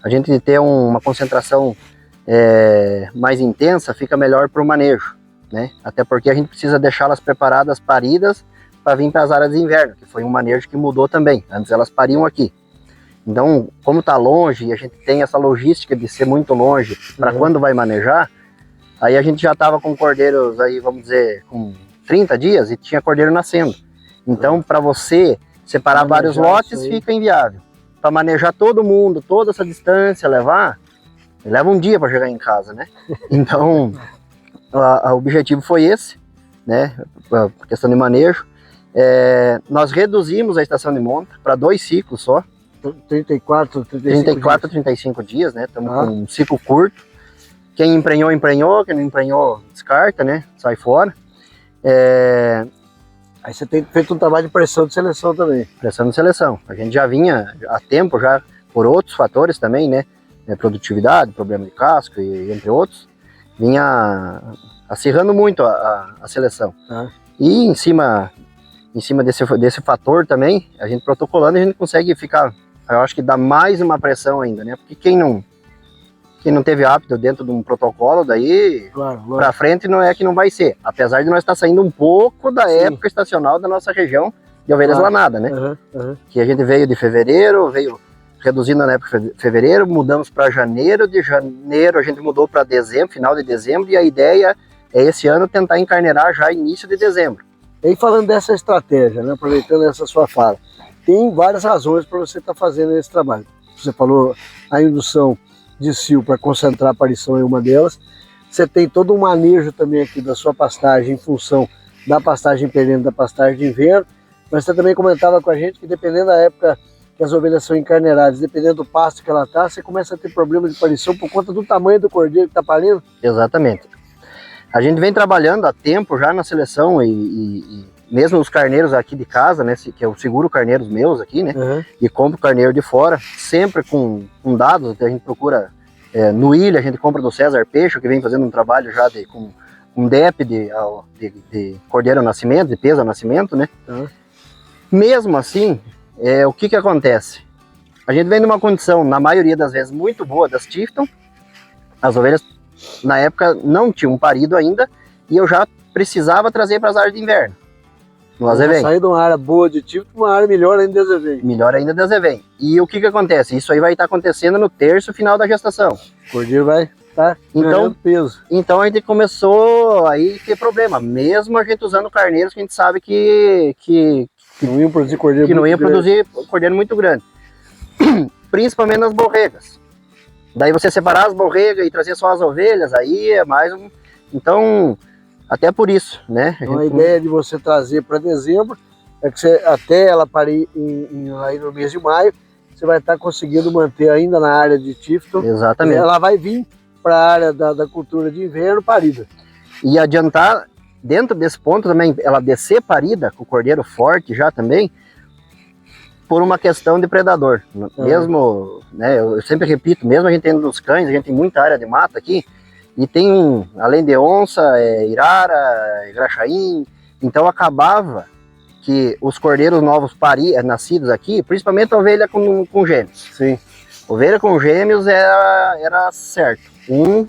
A gente ter uma concentração mais intensa fica melhor para o manejo, né? Até porque a gente precisa deixá-las preparadas, paridas, para vir para as áreas de inverno, que foi um manejo que mudou também. Antes elas pariam aqui. Então, como está longe e a gente tem essa logística de ser muito longe para quando vai manejar, aí a gente já estava com cordeiros aí, vamos dizer, com 30 dias e tinha cordeiro nascendo. Então, para você separar vários lotes, fica inviável. Para manejar todo mundo, toda essa distância, leva um dia para chegar em casa, né? Então, o objetivo foi esse, né? A questão de manejo. Nós reduzimos a estação de monta para 2 ciclos só. 34, 35 dias, né? Estamos com um ciclo curto. Quem emprenhou, quem não emprenhou, descarta, né? Sai fora. Aí você tem feito um trabalho de pressão de seleção também. Pressão de seleção. A gente já vinha há tempo, já por outros fatores também, né? Produtividade, problema de casco e entre outros. Vinha acirrando muito a seleção. E em cima desse fator também, a gente protocolando, a gente consegue ficar, eu acho que dá mais uma pressão ainda, né? Porque quem não teve hábito dentro de um protocolo, daí para frente não é que não vai ser. Apesar de nós estar saindo um pouco da época estacional da nossa região de ovelhas lanadas, né? Que a gente veio de fevereiro, veio reduzindo na época de fevereiro, mudamos para janeiro, de janeiro a gente mudou para dezembro, final de dezembro, e a ideia é esse ano tentar encarneirar já início de dezembro. E aí, falando dessa estratégia, né, aproveitando essa sua fala, tem várias razões para você estar fazendo esse trabalho. Você falou a indução de cio para concentrar a aparição em uma delas. Você tem todo um manejo também aqui da sua pastagem em função da pastagem perene, da pastagem de inverno. Mas você também comentava com a gente que dependendo da época que as ovelhas são encarneiradas, dependendo do pasto que ela está, você começa a ter problema de aparição por conta do tamanho do cordeiro que está parindo. Exatamente. A gente vem trabalhando há tempo já na seleção e mesmo os carneiros aqui de casa, né, que eu seguro carneiros meus aqui, né, e compro carneiro de fora, sempre com dados, a gente procura, no Ilha, a gente compra do César Peixe, que vem fazendo um trabalho já com um DEP de cordeiro ao nascimento, de peso ao nascimento, né. Mesmo assim, o que acontece? A gente vem numa condição, na maioria das vezes, muito boa das Tifton. As ovelhas, na época, não tinham parido ainda, e eu já precisava trazer para as áreas de inverno. No azevém. Sair de uma área boa de Tifton para uma área melhor ainda de azevém. Melhor ainda de azevém. E o que acontece? Isso aí vai estar acontecendo no terço final da gestação. O cordeiro vai estar ganhando peso. Então a gente começou aí a ter problema. Mesmo a gente usando carneiros que a gente sabe que não iam produzir cordeiro muito grande. Principalmente nas borregas. Daí você separar as borregas e trazer só as ovelhas, aí é mais um... Então... Até por isso, né? Então, a ideia de você trazer para dezembro é que você, até ela parir aí no mês de maio, você vai estar conseguindo manter ainda na área de Tifton. Exatamente. Ela vai vir para a área da cultura de inverno parida. E adiantar, dentro desse ponto também, ela descer parida, com o cordeiro forte já também, por uma questão de predador. Mesmo, né, eu sempre repito, mesmo a gente tendo nos cães, a gente tem muita área de mata aqui, e tem, além de onça, irara, graxaim, então acabava que os cordeiros novos nascidos aqui, principalmente a ovelha com gêmeos. Sim. Ovelha com gêmeos era certo,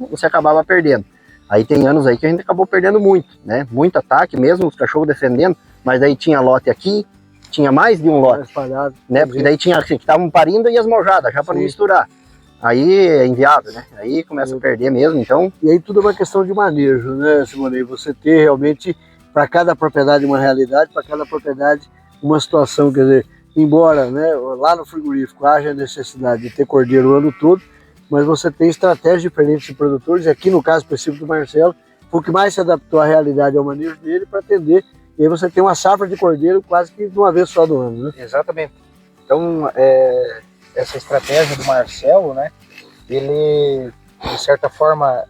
você acabava perdendo. Aí tem anos aí que a gente acabou perdendo muito, né? Muito ataque, mesmo os cachorros defendendo, mas daí tinha lote aqui, tinha mais de um lote, espalhado, né? Porque daí tinha assim, que estavam parindo e as mojadas, já para não misturar. Aí é inviável, né? Aí começa a perder mesmo, então... E aí tudo é uma questão de manejo, né, Simone? Você ter realmente, para cada propriedade uma realidade, para cada propriedade uma situação, quer dizer, embora, né, lá no frigorífico haja necessidade de ter cordeiro o ano todo, mas você tem estratégias diferentes de produtores, e aqui no caso específico do Marcelo, foi o que mais se adaptou à realidade, ao manejo dele, para atender, e aí você tem uma safra de cordeiro quase que de uma vez só do ano, né? Exatamente. Então, essa estratégia do Marcelo, né, ele, de certa forma,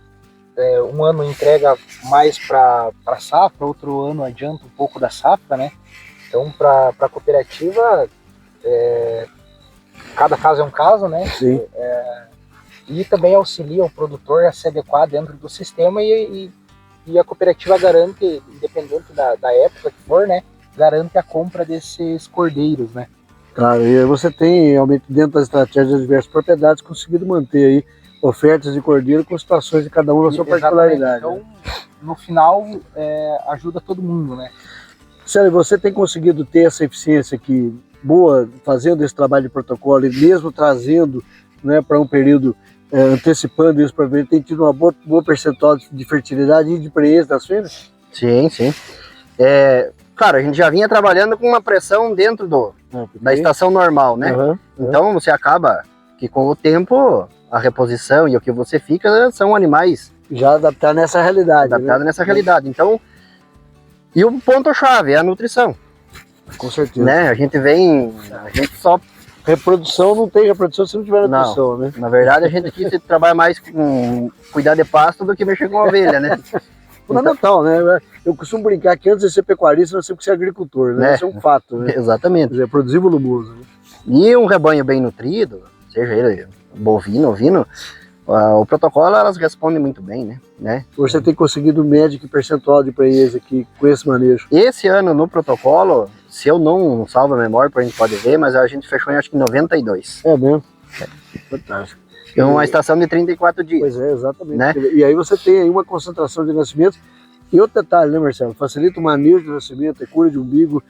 um ano entrega mais para a safra, outro ano adianta um pouco da safra, né? Então, para a cooperativa, cada caso é um caso, né? Sim. E também auxilia o produtor a se adequar dentro do sistema e a cooperativa garante, independente da época que for, né? Garante a compra desses cordeiros, né? Claro, e você tem, realmente, dentro das estratégias das diversas propriedades, conseguido manter aí ofertas de cordeiro com situações de cada um na sua particularidade. Então, no final, ajuda todo mundo, né? Célio, você tem conseguido ter essa eficiência aqui boa, fazendo esse trabalho de protocolo e mesmo trazendo, né, para um período, antecipando isso para ver, tem tido uma boa percentual de fertilidade e de prenhez das fêmeas? Sim, sim. Claro, a gente já vinha trabalhando com uma pressão dentro da estação normal, né? Então você acaba que com o tempo a reposição e o que você fica são animais já adaptados nessa realidade. Nessa realidade. Então, e o ponto-chave é a nutrição. Com certeza. Né? A gente só... Reprodução não tem reprodução se não tiver nutrição, né? Na verdade, a gente aqui trabalha mais com cuidar de pasto do que mexer com a ovelha, né? Fundamental, né? Eu costumo brincar que antes de ser pecuarista, nós temos que ser agricultor, né? Isso é um fato, né? Exatamente. Quer dizer, produzir volumoso. Né? E um rebanho bem nutrido, seja ele bovino, ovino, o protocolo elas respondem muito bem, né? Você tem conseguido médio que percentual de prenhez aqui com esse manejo? Esse ano no protocolo, se eu não salvo a memória, a gente pode ver, mas a gente fechou em acho que 92. É mesmo? Fantástico. É uma estação de 34 dias. Pois é, exatamente. Né? E aí você tem aí uma concentração de nascimentos. E outro detalhe, né, Marcelo? Facilita o manejo do nascimento, cura de umbigo,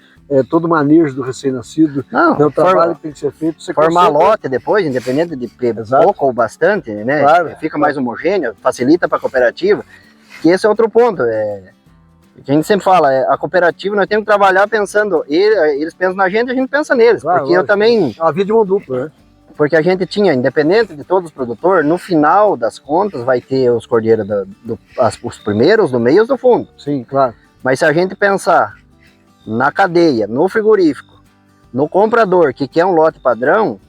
todo o manejo do recém-nascido. O trabalho que tem que ser feito. Você formar lote depois, independente de pouco ou bastante, né? Claro, fica mais homogêneo, facilita para a cooperativa. Que esse é outro ponto. A gente sempre fala, a cooperativa nós temos que trabalhar pensando, eles pensam na gente, a gente pensa neles, Claro, porque eu também... É uma vida de mão dupla, né? Porque a gente tinha, independente de todos os produtores, no final das contas vai ter os cordeiros, os primeiros, do meio e os do fundo. Sim, claro. Mas se a gente pensar na cadeia, no frigorífico, no comprador que quer um lote padrão,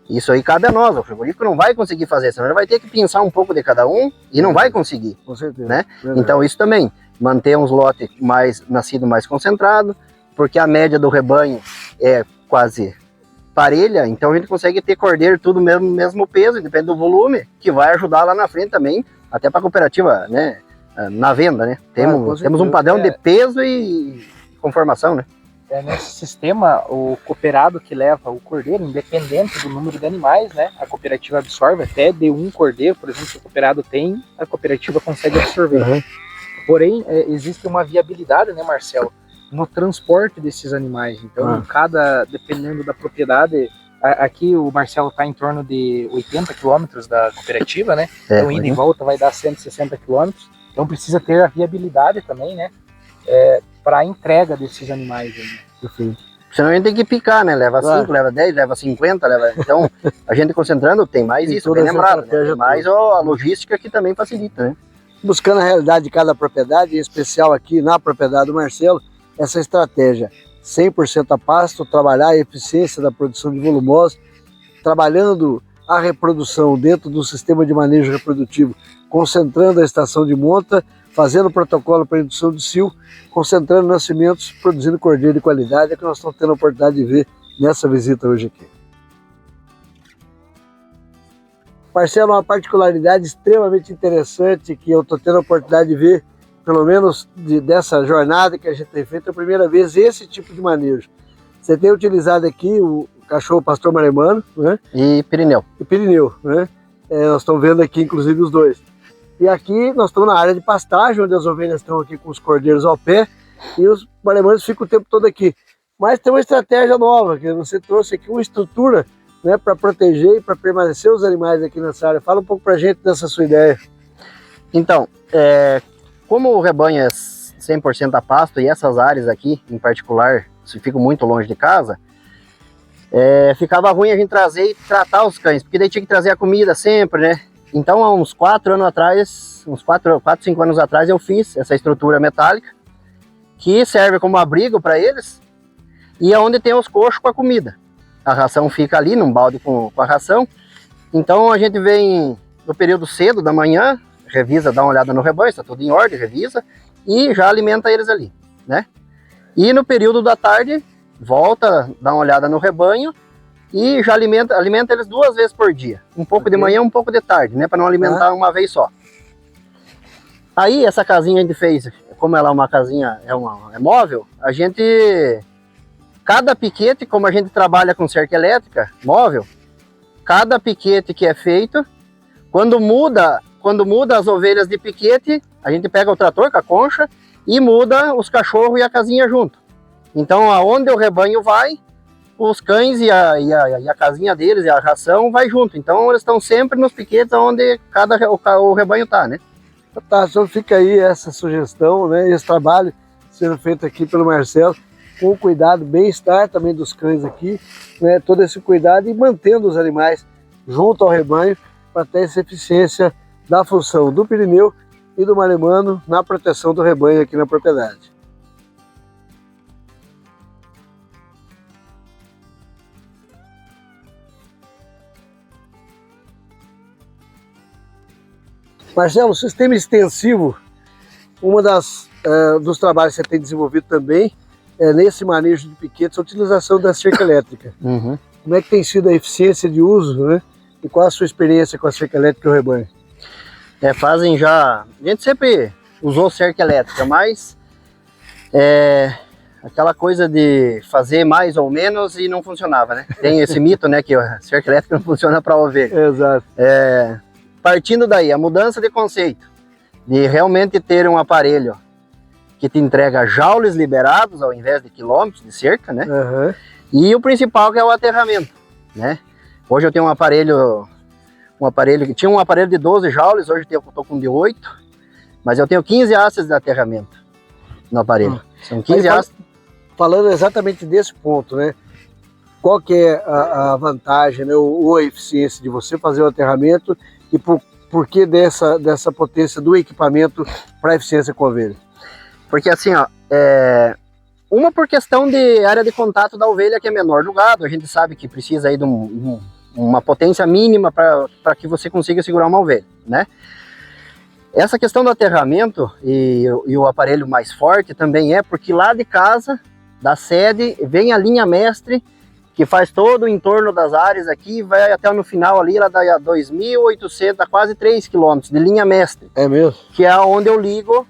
isso aí cabe a nós. O frigorífico não vai conseguir fazer, senão ele vai ter que pensar um pouco de cada um e não vai conseguir. Com certeza. Né? Então isso também, manter uns lotes nascido mais concentrado, porque a média do rebanho é quase parelha, então a gente consegue ter cordeiro tudo mesmo peso, depende do volume, que vai ajudar lá na frente também, até para a cooperativa, né, na venda, né? Temos um padrão de peso e conformação, né? Nesse sistema, o cooperado que leva o cordeiro, independente do número de animais, né, a cooperativa absorve até de um cordeiro, por exemplo, se o cooperado tem, a cooperativa consegue absorver. Uhum. Porém, existe uma viabilidade, né, Marcelo, no transporte desses animais. Então, dependendo da propriedade, aqui o Marcelo está em torno de 80 quilômetros da cooperativa, né? Então, ida e volta vai dar 160 quilômetros. Então, precisa ter a viabilidade também, né? Para a entrega desses animais. Né? Senão a gente tem que picar, né? Leva 5, leva 10, leva 50, Então, a gente concentrando tem mais tem isso, bem lembrado. Né? Tem mais a logística que também facilita, né? Buscando a realidade de cada propriedade, em especial aqui na propriedade do Marcelo, essa estratégia 100% a pasto, trabalhar a eficiência da produção de volumosa, trabalhando a reprodução dentro do sistema de manejo reprodutivo, concentrando a estação de monta, fazendo protocolo para indução de cio, concentrando nascimentos, produzindo cordeiro de qualidade, é que nós estamos tendo a oportunidade de ver nessa visita hoje aqui. Marcelo, uma particularidade extremamente interessante que eu estou tendo a oportunidade de ver, pelo menos dessa jornada que a gente tem feito, é a primeira vez esse tipo de manejo. Você tem utilizado aqui o cachorro pastor maremano, né? E Pirineu. Né? Nós estamos vendo aqui, inclusive, os dois. E aqui nós estamos na área de pastagem, onde as ovelhas estão aqui com os cordeiros ao pé, e os maremanos ficam o tempo todo aqui. Mas tem uma estratégia nova, que você trouxe aqui uma estrutura, né, para proteger e para permanecer os animais aqui nessa área. Fala um pouco para a gente dessa sua ideia. Então, como o rebanho é 100% a pasto e essas áreas aqui, em particular, se ficam muito longe de casa, ficava ruim a gente trazer e tratar os cães, porque daí tinha que trazer a comida sempre, né? Então, há uns 4 anos atrás, uns 4, 5 anos atrás, eu fiz essa estrutura metálica, que serve como abrigo para eles, e é onde tem os coxos com a comida. A ração fica ali, num balde com a ração. Então, a gente vem no período cedo da manhã, revisa, dá uma olhada no rebanho, está tudo em ordem, revisa, e já alimenta eles ali, né? E no período da tarde, volta, dá uma olhada no rebanho, e já alimenta eles 2 vezes por dia. Um pouco de manhã, um pouco de tarde, né? Para não alimentar uma vez só. Aí, essa casinha a gente fez, como ela é uma casinha, é móvel, a gente... Cada piquete, como a gente trabalha com cerca elétrica, móvel, cada piquete que é feito, quando muda as ovelhas de piquete, a gente pega o trator com a concha e muda os cachorros e a casinha junto. Então, aonde o rebanho vai, os cães e a casinha deles e a ração vai junto. Então, eles estão sempre nos piquetes onde o rebanho está, né? Tá, então fica aí essa sugestão, né? Esse trabalho sendo feito aqui pelo Marcelo, com cuidado, bem-estar também dos cães aqui, né? Todo esse cuidado e mantendo os animais junto ao rebanho para ter essa eficiência da função do Pirineu e do maremano na proteção do rebanho aqui na propriedade. Marcelo, o sistema extensivo, uma dos trabalhos que você tem desenvolvido também nesse manejo de piquetes, a utilização da cerca elétrica. Uhum. Como é que tem sido a eficiência de uso, né? E qual a sua experiência com a cerca elétrica e o rebanho? Fazem já... A gente sempre usou cerca elétrica, mas aquela coisa de fazer mais ou menos e não funcionava, né? Tem esse mito, né, que a cerca elétrica não funciona para ovelha. Exato. Partindo daí, a mudança de conceito, de realmente ter um aparelho que te entrega joules liberados ao invés de quilômetros de cerca, né? Uhum. E o principal que é o aterramento, né? Hoje eu tenho um aparelho que tinha um aparelho de 12 joules, hoje eu estou com de 8, mas eu tenho 15 hastes de aterramento. no aparelho. São 15 hastes. Falando exatamente desse ponto, né? Qual que é a vantagem, né, ou a eficiência de você fazer o aterramento e por que dessa potência do equipamento para eficiência com a ovelha? Porque assim, ó, uma por questão de área de contato da ovelha que é menor do gado, a gente sabe que precisa aí de uma potência mínima para que você consiga segurar uma ovelha, né? Essa questão do aterramento e o aparelho mais forte também é porque lá de casa, da sede, vem a linha mestre, que faz todo o entorno das áreas aqui, vai até no final ali, ela dá 2.800, dá quase 3 km de linha mestre. É mesmo? Que é onde eu ligo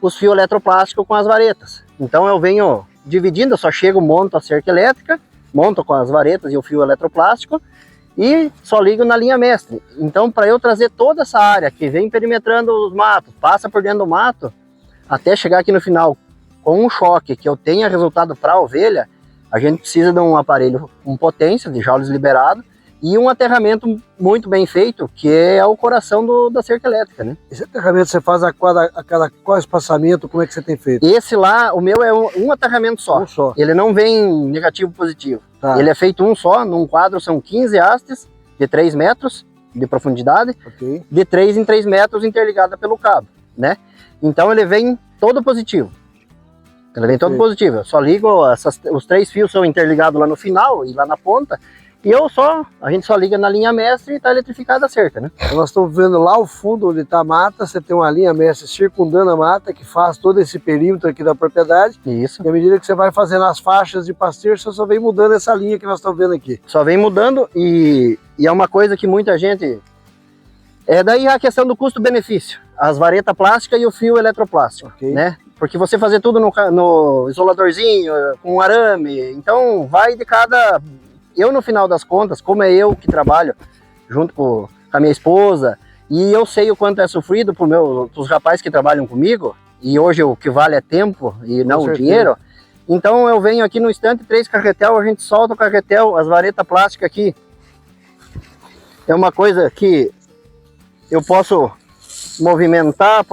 os fios eletroplásticos com as varetas. Então eu venho dividindo, eu só chego, monto a cerca elétrica, monto com as varetas e o fio eletroplástico e só ligo na linha mestre. Então, para eu trazer toda essa área que vem perimetrando os matos, passa por dentro do mato, até chegar aqui no final com um choque que eu tenha resultado para a ovelha, a gente precisa de um aparelho com potência, de joules liberado, e um aterramento muito bem feito, que é o coração da cerca elétrica, né? Esse aterramento você faz a cada qual espaçamento, como é que você tem feito? Esse lá, o meu é um aterramento só. Um só. Ele não vem negativo positivo. Tá. Ele é feito um só, num quadro são 15 hastes de 3 metros de profundidade, Okay. de 3 em 3 metros interligada pelo cabo, né? Então ele vem todo positivo. Ele vem todo positivo. Eu só ligo, os 3 fios são interligados lá no final e lá na ponta, e a gente só liga na linha mestre e está eletrificada a cerca, né? Então nós estamos vendo lá o fundo onde está a mata, você tem uma linha mestre circundando a mata, que faz todo esse perímetro aqui da propriedade. Isso. E à medida que você vai fazendo as faixas de pasteiro, você só vem mudando essa linha que nós estamos vendo aqui. Só vem mudando e é uma coisa que muita gente... É daí a questão do custo-benefício. As varetas plásticas e o fio eletroplástico, Okay. né? Porque você fazer tudo no isoladorzinho, com arame, então vai de cada... Eu, no final das contas, como é eu que trabalho junto com a minha esposa, e eu sei o quanto é sofrido pros rapazes que trabalham comigo, e hoje o que vale é tempo e não o dinheiro, então eu venho aqui no instante, 3 carretel, a gente solta o carretel, as varetas plásticas aqui. É uma coisa que eu posso movimentar,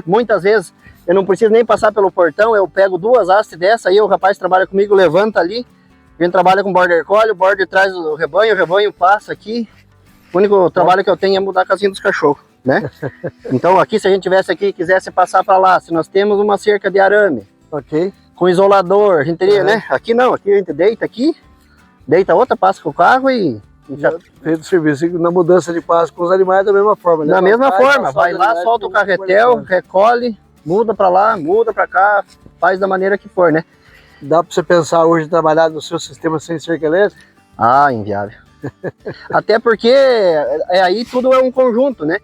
muitas vezes, eu não preciso nem passar pelo portão, eu pego 2 hastes dessa, aí o rapaz trabalha comigo, levanta ali, a gente trabalha com border collie, o border traz o rebanho passa aqui. O único trabalho que eu tenho é mudar a casinha dos cachorros, né? Então aqui, se a gente tivesse aqui e quisesse passar para lá, se nós temos uma cerca de arame, com isolador, a gente teria, né? Aqui não, aqui a gente deita aqui, deita outra, passa com o carro e já feito o serviço. Na mudança de passo com os animais da mesma forma, né? Da mesma forma, vai lá, solta o carretel, recolhe, muda para lá, muda para cá, faz da maneira que for, né? Dá para você pensar hoje em trabalhar no seu sistema sem cerca elétrica? Ah, inviável. Até porque aí tudo é um conjunto, né?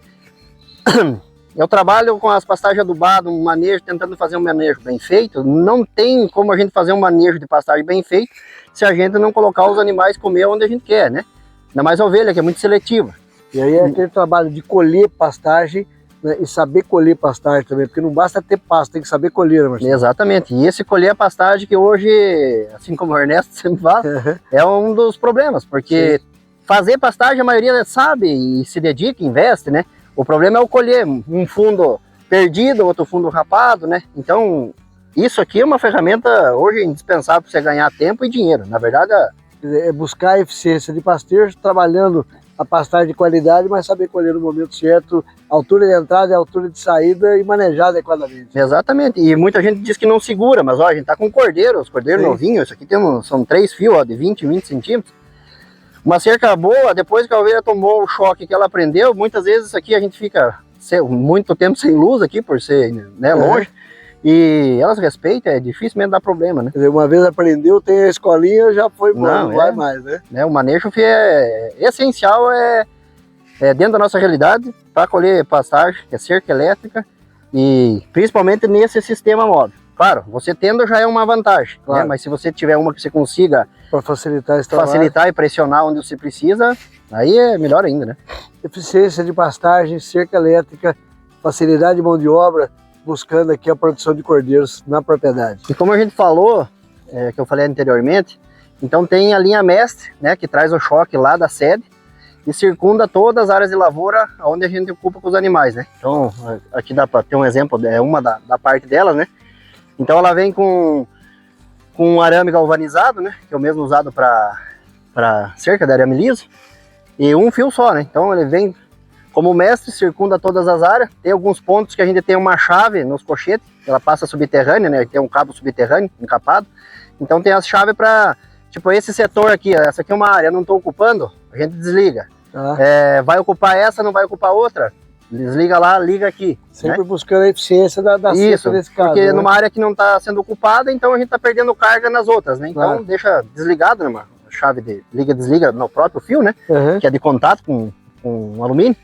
Eu trabalho com as pastagens adubadas, um manejo, tentando fazer um manejo bem feito. Não tem como a gente fazer um manejo de pastagem bem feito se a gente não colocar os animais comer onde a gente quer, né? Ainda mais a ovelha, que é muito seletiva. E aí é aquele trabalho de colher pastagem, né, e saber colher pastagem também, porque não basta ter pasto, tem que saber colher, né, Marcelo? Exatamente, e esse colher a pastagem que hoje, assim como o Ernesto sempre fala, é um dos problemas, porque fazer pastagem a maioria sabe e se dedica, investe, né? O problema é o colher, um fundo perdido, outro fundo rapado, né? Então, isso aqui é uma ferramenta hoje indispensável para você ganhar tempo e dinheiro, na verdade. É buscar a eficiência de pasteiro, trabalhando a pastagem de qualidade, mas saber colher no momento certo, a altura de entrada e a altura de saída e manejar adequadamente. Exatamente, e muita gente diz que não segura, mas ó, a gente tá com cordeiro, os cordeiros novinhos, isso aqui são 3 fios, ó, de 20 em 20 centímetros. Uma cerca boa, depois que a ovelha tomou o choque que ela aprendeu, muitas vezes isso aqui a gente fica muito tempo sem luz aqui, por ser, né, longe. E elas respeitam, é dificilmente dá problema, né? Quer dizer, uma vez aprendeu, tem a escolinha, já foi embora, não vai mais, né? O manejo é essencial, é dentro da nossa realidade, para colher pastagem, que é cerca elétrica, e principalmente nesse sistema móvel. Claro, você tendo já é uma vantagem, né? Mas se você tiver uma que você consiga para facilitar e pressionar onde você precisa, aí é melhor ainda, né? Eficiência de pastagem, cerca elétrica, facilidade de mão de obra, buscando aqui a produção de cordeiros na propriedade. E como a gente falou, que eu falei anteriormente, então tem a linha mestre, né, que traz o choque lá da sede e circunda todas as áreas de lavoura onde a gente ocupa com os animais, né? Então aqui dá para ter um exemplo, é uma da parte delas, né? Então ela vem com um arame galvanizado, né? Que é o mesmo usado para cerca de arame liso. E um fio só, né? Então ele vem como mestre, circunda todas as áreas. Tem alguns pontos que a gente tem uma chave nos cochetes, ela passa subterrânea, né? Tem um cabo subterrâneo encapado. Então tem as chaves para, tipo, esse setor aqui, essa aqui é uma área, eu não estou ocupando, a gente desliga. Vai ocupar essa, não vai ocupar outra. Desliga lá, liga aqui. Sempre, né? Buscando a eficiência da isso, nesse caso. Porque né? numa área que não está sendo ocupada, então a gente está perdendo carga nas outras, né? Então deixa desligado, né, mano? Chave de liga, desliga no próprio fio, né? Que é de contato com alumínio.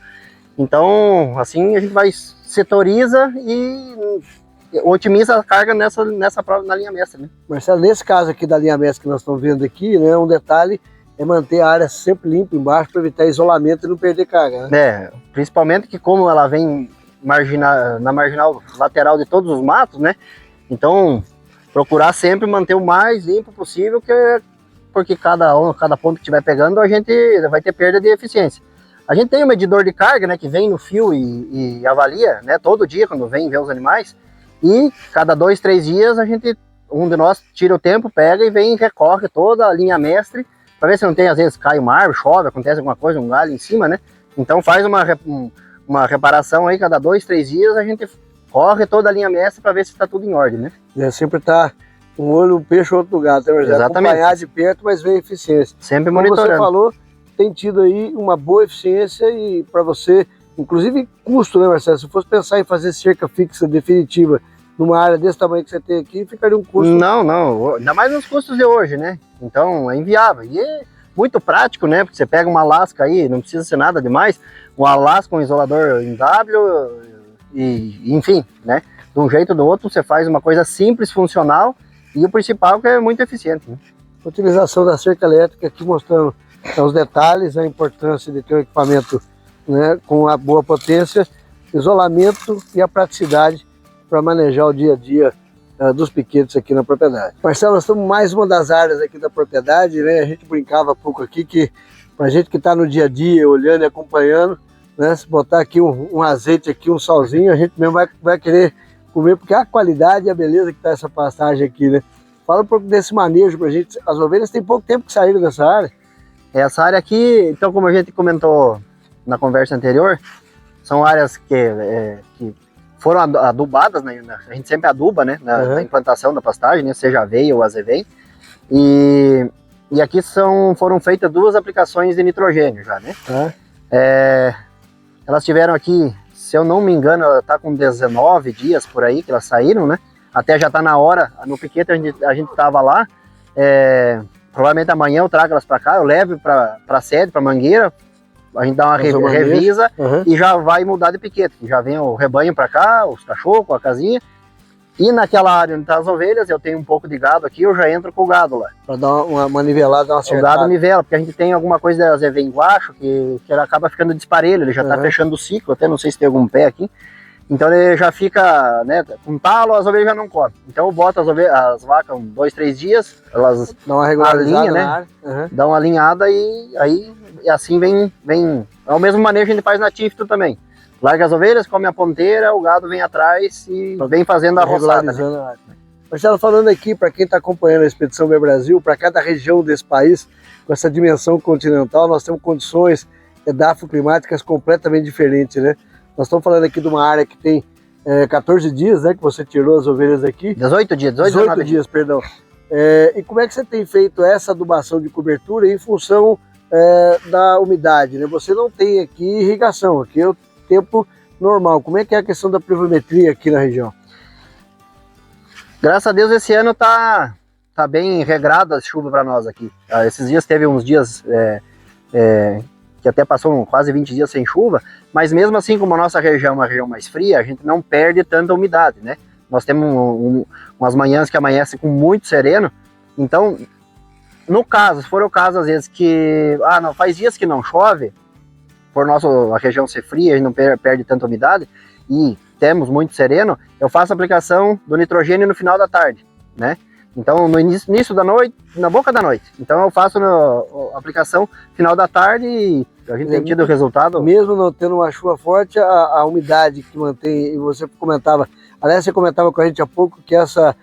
Então, assim a gente vai setoriza e otimiza a carga na linha mestra, né? Marcelo, nesse caso aqui da linha mestra que nós estamos vendo aqui, né? Um detalhe é manter a área sempre limpa embaixo para evitar isolamento e não perder carga, né? Principalmente que como ela vem na marginal lateral de todos os matos, né? Então, procurar sempre manter o mais limpo possível, porque cada ponto que estiver pegando, a gente vai ter perda de eficiência. A gente tem um medidor de carga, né? Que vem no fio e avalia, né? Todo dia, quando vem ver os animais. E cada 2, 3 dias, um de nós tira o tempo, pega e vem e recorre toda a linha mestre, para ver se não tem, às vezes cai uma árvore, chove, acontece alguma coisa, um galho em cima, né? Então faz uma reparação aí, cada 2, 3 dias a gente corre toda a linha mestra para ver se está tudo em ordem, né? Sempre tá um olho no peixe, outro no gato, né? Exatamente. Acompanhar de perto, mas ver a eficiência. Sempre Como monitorando. você falou, tem tido aí uma boa eficiência e para você, inclusive custo, né, Marcelo? Se fosse pensar em fazer cerca fixa definitiva numa área desse tamanho que você tem aqui, ficaria um custo... Não, ainda mais nos custos de hoje, né? Então é inviável. E é muito prático, né? Porque você pega uma lasca aí, não precisa ser nada demais, uma lasca, um isolador em W, e enfim, né? De um jeito ou do outro, você faz uma coisa simples, funcional, e o principal que é muito eficiente, né? Utilização da cerca elétrica aqui mostrando os detalhes, a importância de ter um equipamento, né, com a boa potência, isolamento e a praticidade para manejar o dia a dia dos piquetes aqui na propriedade. Marcelo, nós estamos em mais uma das áreas aqui da propriedade, né? A gente brincava há pouco aqui que para a gente que está no dia a dia, olhando e acompanhando, né, se botar aqui um azeite, aqui um salzinho, a gente mesmo vai querer comer, porque a qualidade e a beleza que está essa pastagem aqui, né? Fala um pouco desse manejo para a gente. As ovelhas têm pouco tempo que saíram dessa área. Essa área aqui, então, como a gente comentou na conversa anterior, são áreas que foram adubadas, né? A gente sempre aduba, né? Na implantação da pastagem, né? Seja aveia ou azevém. E aqui foram feitas 2 aplicações de nitrogênio já, né? Elas tiveram aqui, se eu não me engano, ela está com 19 dias por aí que elas saíram, né? Até já está na hora, no piquete a gente estava lá. Provavelmente amanhã eu trago elas para cá, eu levo para a sede, para Mangueira, a gente dá uma revisa e já vai mudar de piquete. Já vem o rebanho para cá, os cachorros, a casinha. E naquela área onde estão as ovelhas, eu tenho um pouco de gado aqui, eu já entro com o gado lá. Para dar uma nivelada, dar uma acertada. O gado nivela, porque a gente tem alguma coisa de azevém embaixo que ele acaba ficando desparelho, ele já está fechando o ciclo, até não sei se tem algum pé aqui. Então ele já fica, né, com talo, as ovelhas já não comem. Então eu boto as vacas 2, 3 dias, elas dão uma regularizada alinham, né? Dão uma alinhada e assim vem. É o mesmo manejo que a gente faz na Tifto também. Larga as ovelhas, come a ponteira, o gado vem atrás e vem fazendo a roçada. Né? Marcelo, falando aqui para quem está acompanhando a Expedição Meu Brasil, para cada região desse país, com essa dimensão continental, nós temos condições edafoclimáticas completamente diferentes, né? Nós estamos falando aqui de uma área que tem 14 dias, né, que você tirou as ovelhas aqui. 18 dias, 18 dias, perdão. E como é que você tem feito essa adubação de cobertura em função da umidade, né? Você não tem aqui irrigação, aqui é o tempo normal. Como é que é a questão da pluviometria aqui na região? Graças a Deus esse ano tá bem regrada a chuva para nós aqui. Esses dias teve uns dias que até passou quase 20 dias sem chuva, mas mesmo assim, como a nossa região é uma região mais fria, a gente não perde tanta umidade, né? Nós temos umas manhãs que amanhece com muito sereno, então, no caso, se for o caso às vezes que, não, faz dias que não chove, por a região ser fria, a gente não perde tanta umidade, e temos muito sereno, eu faço a aplicação do nitrogênio no final da tarde, né? Então, no início da noite, na boca da noite. Então, eu faço a aplicação final da tarde e a gente tem tido o resultado. Mesmo não tendo uma chuva forte, a umidade que mantém, e você comentava, aliás, você comentava com a gente há pouco que essa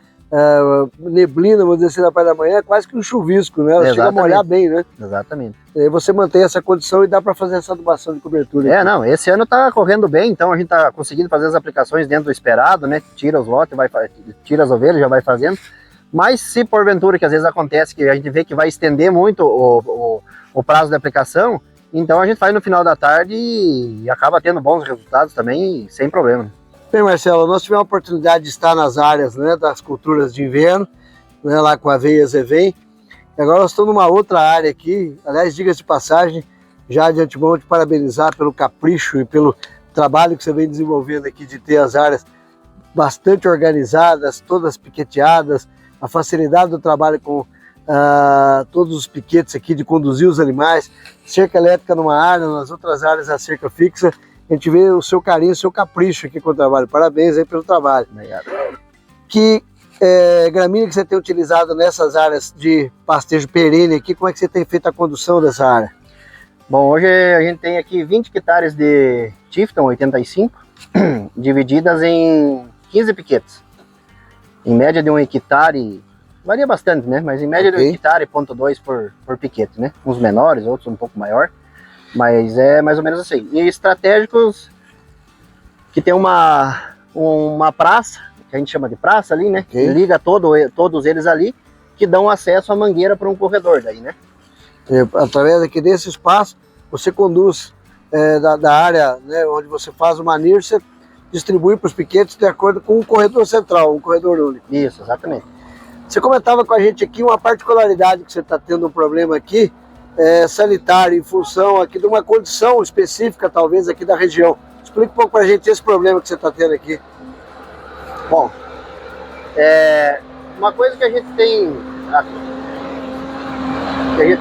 neblina, vamos dizer assim, na parte da manhã, é quase que um chuvisco, né? Ela chega a molhar bem, né? Exatamente. E aí você mantém essa condição e dá para fazer essa adubação de cobertura. Aqui. Não, esse ano tá correndo bem, então a gente tá conseguindo fazer as aplicações dentro do esperado, né? Tira os lotes, tira as ovelhas, já vai fazendo. Mas se porventura, que às vezes acontece que a gente vê que vai estender muito o prazo de aplicação, então a gente faz no final da tarde e acaba tendo bons resultados também, sem problema. Bem, Marcelo, nós tivemos a oportunidade de estar nas áreas, né, das culturas de inverno, né, lá com a aveia Zevém. E agora nós estamos numa outra área aqui. Aliás, diga-se de passagem, já de antemão te parabenizar pelo capricho e pelo trabalho que você vem desenvolvendo aqui de ter as áreas bastante organizadas, todas piqueteadas, a facilidade do trabalho com todos os piquetes aqui, de conduzir os animais, cerca elétrica numa área, nas outras áreas a cerca fixa. A gente vê o seu carinho, o seu capricho aqui com o trabalho. Parabéns aí pelo trabalho. Obrigado. Que gramínea que você tem utilizado nessas áreas de pastejo perene aqui, como é que você tem feito a condução dessa área? Bom, hoje a gente tem aqui 20 hectares de Tifton 85, divididas em 15 piquetes. Em média de 1 hectare, varia bastante, né? Mas em média de 1 hectare, 0,2 por piquete, né? Uns menores, outros um pouco maior. Mas é mais ou menos assim. E estratégicos que tem uma praça, que a gente chama de praça ali, né? Que liga todos eles ali, que dão acesso à mangueira para um corredor daí, né? Através aqui desse espaço, você conduz da área, né, onde você faz o manejo, você distribui para os piquetes de acordo com um corredor central, um corredor único. Isso, exatamente. Você comentava com a gente aqui uma particularidade que você está tendo um problema aqui, sanitário, em função aqui de uma condição específica, talvez, aqui da região. Explica um pouco para a gente esse problema que você está tendo aqui. Bom, uma coisa que a gente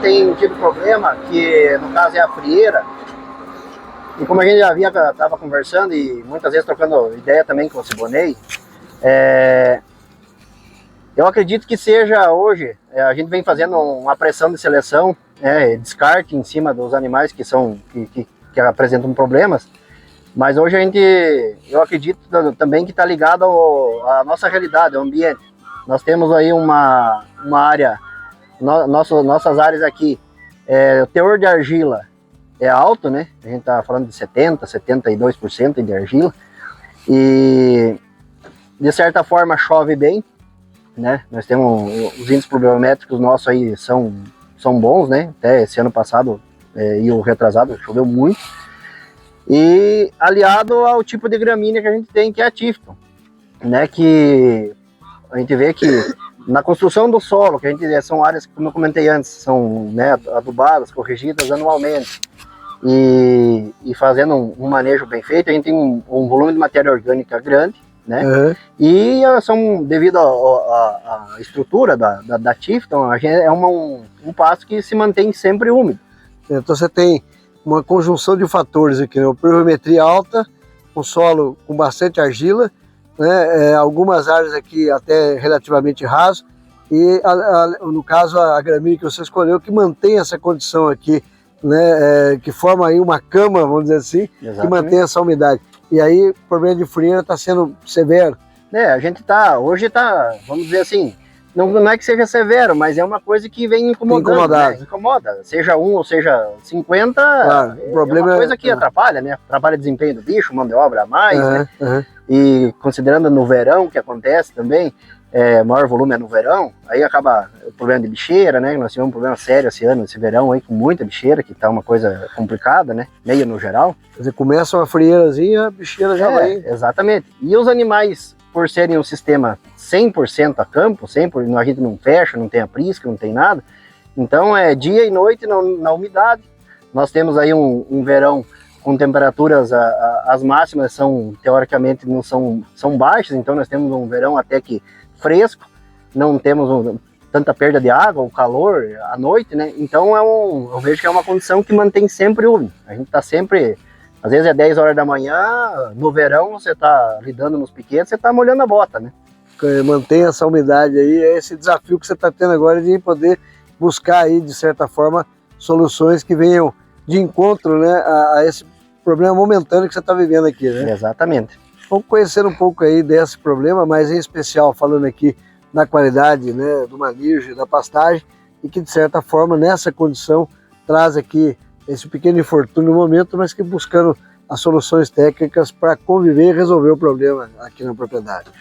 tem tido problema, que no caso é a frieira, e como a gente já estava conversando e muitas vezes trocando ideia também com o Siboney, eu acredito que seja hoje, a gente vem fazendo uma pressão de seleção, descarte em cima dos animais que apresentam problemas, mas hoje eu acredito também que está ligado à nossa realidade, ao ambiente. Nós temos aí uma área, nossas áreas aqui, o teor de argila é alto, né? A gente está falando de 70%, 72% de argila, e de certa forma chove bem, né? Nós temos os índices pluviométricos nossos aí são bons, né? Até esse ano passado e o retrasado choveu muito. E aliado ao tipo de gramínea que a gente tem, que é a Tifton, né? Que a gente vê que na construção do solo, que são áreas, como eu comentei antes, são, né, adubadas, corrigidas anualmente, e fazendo um manejo bem feito, a gente tem um volume de matéria orgânica grande, né? Uhum. E são, devido à estrutura da Tifton, é um pasto que se mantém sempre úmido. Então você tem uma conjunção de fatores aqui, né? Pluviometria alta, um solo com bastante argila, né? Algumas áreas aqui até relativamente raso, e no caso a gramínea que você escolheu, que mantém essa condição aqui, né? Que forma aí uma cama, vamos dizer assim, exatamente, que mantém essa umidade. E aí o problema de frieira está sendo severo. A gente hoje está, vamos dizer assim, não é que seja severo, mas é uma coisa que vem incomodando, né? Incomoda, seja 1 ou seja 50, claro, o problema é uma coisa que atrapalha, né? Atrapalha o desempenho do bicho, mão de obra a mais, né? E considerando no verão que acontece também, maior volume é no verão, aí acaba o problema de bicheira, né? Nós tivemos um problema sério esse verão aí, com muita bicheira, que tá uma coisa complicada, né? Meio no geral. Quer dizer, começa uma frieirazinha, a bicheira já vai. Exatamente. E os animais, por serem um sistema 100% a campo, a gente não fecha, não tem aprisca, não tem nada, então é dia e noite na umidade. Nós temos aí um verão com temperaturas, as máximas teoricamente não são baixas, então nós temos um verão até que fresco, não temos tanta perda de água, o calor à noite, né? Então eu vejo que é uma condição que mantém sempre úmido. A gente está sempre, às vezes é 10 horas da manhã, no verão você está lidando nos piquetes, você está molhando a bota, né? Mantém essa umidade aí, é esse desafio que você está tendo agora de poder buscar aí, de certa forma, soluções que venham de encontro, né, a esse problema momentâneo que você está vivendo aqui, né? Exatamente. Vamos conhecer um pouco aí desse problema, mas em especial falando aqui da qualidade, né, do manejo e da pastagem, e que, de certa forma, nessa condição, traz aqui esse pequeno infortúnio no momento, mas que buscando as soluções técnicas para conviver e resolver o problema aqui na propriedade.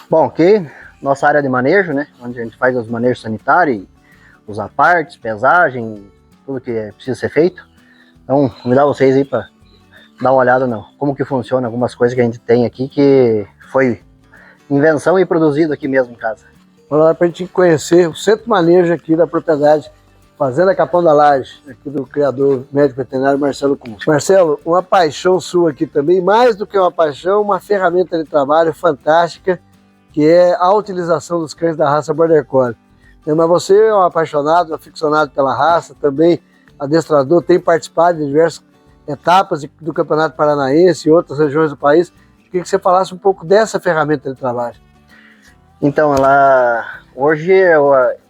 Bom, aqui, nossa área de manejo, né? Onde a gente faz os manejos sanitários, os apartes, pesagem, tudo que precisa ser feito. Então, vou convidar vocês aí para dar uma olhada não, como que funciona algumas coisas que a gente tem aqui, que foi invenção e produzido aqui mesmo em casa. Vamos lá para a gente conhecer o centro de manejo aqui da propriedade Fazenda Capão da Laje, aqui do criador médico veterinário Marcelo Kunz. Marcelo, uma paixão sua aqui também, mais do que uma paixão, uma ferramenta de trabalho fantástica, que é a utilização dos cães da raça Border Collie. Mas você é um apaixonado, aficionado pela raça, também adestrador, tem participado de diversas etapas do Campeonato Paranaense e outras regiões do país. Queria que você falasse um pouco dessa ferramenta de trabalho. Então, ela hoje,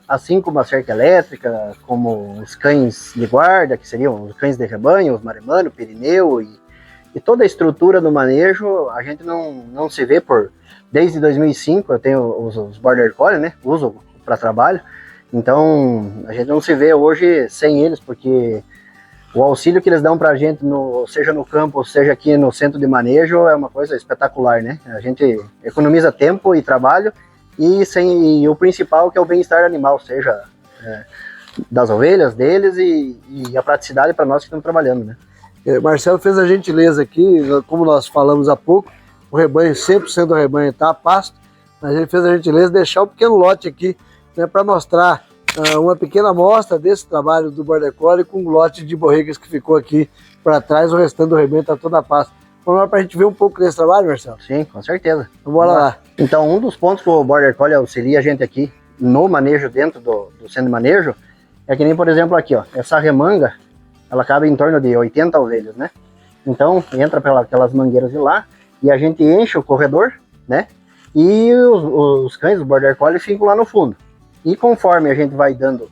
assim como a cerca elétrica, como os cães de guarda, que seriam os cães de rebanho, os maremano, Pirineu e toda a estrutura do manejo, a gente não se vê desde 2005, eu tenho os Border Collie, né, uso para trabalho, então a gente não se vê hoje sem eles, porque o auxílio que eles dão para a gente, seja no campo, seja aqui no centro de manejo, é uma coisa espetacular, né? A gente economiza tempo e trabalho, e o principal que é o bem-estar animal, seja das ovelhas, deles e a praticidade para nós que estamos trabalhando, né? Marcelo fez a gentileza aqui, como nós falamos há pouco, o rebanho, 100% do rebanho está a pasto, mas ele fez a gentileza de deixar um pequeno lote aqui, né, para mostrar uma pequena amostra desse trabalho do Border Collie com um lote de borregas que ficou aqui para trás, o restante do rebanho está toda a pasto. Vamos lá para a gente ver um pouco desse trabalho, Marcelo? Sim, com certeza. Então bora lá. Então, um dos pontos que o Border Collie auxilia a gente aqui no manejo, dentro do centro de manejo, é que nem, por exemplo, aqui, ó, essa remanga, ela cabe em torno de 80 ovelhas, né? Então, entra pelas mangueiras de lá, e a gente enche o corredor, né? E os cães do Border Collie ficam lá no fundo. E conforme a gente vai dando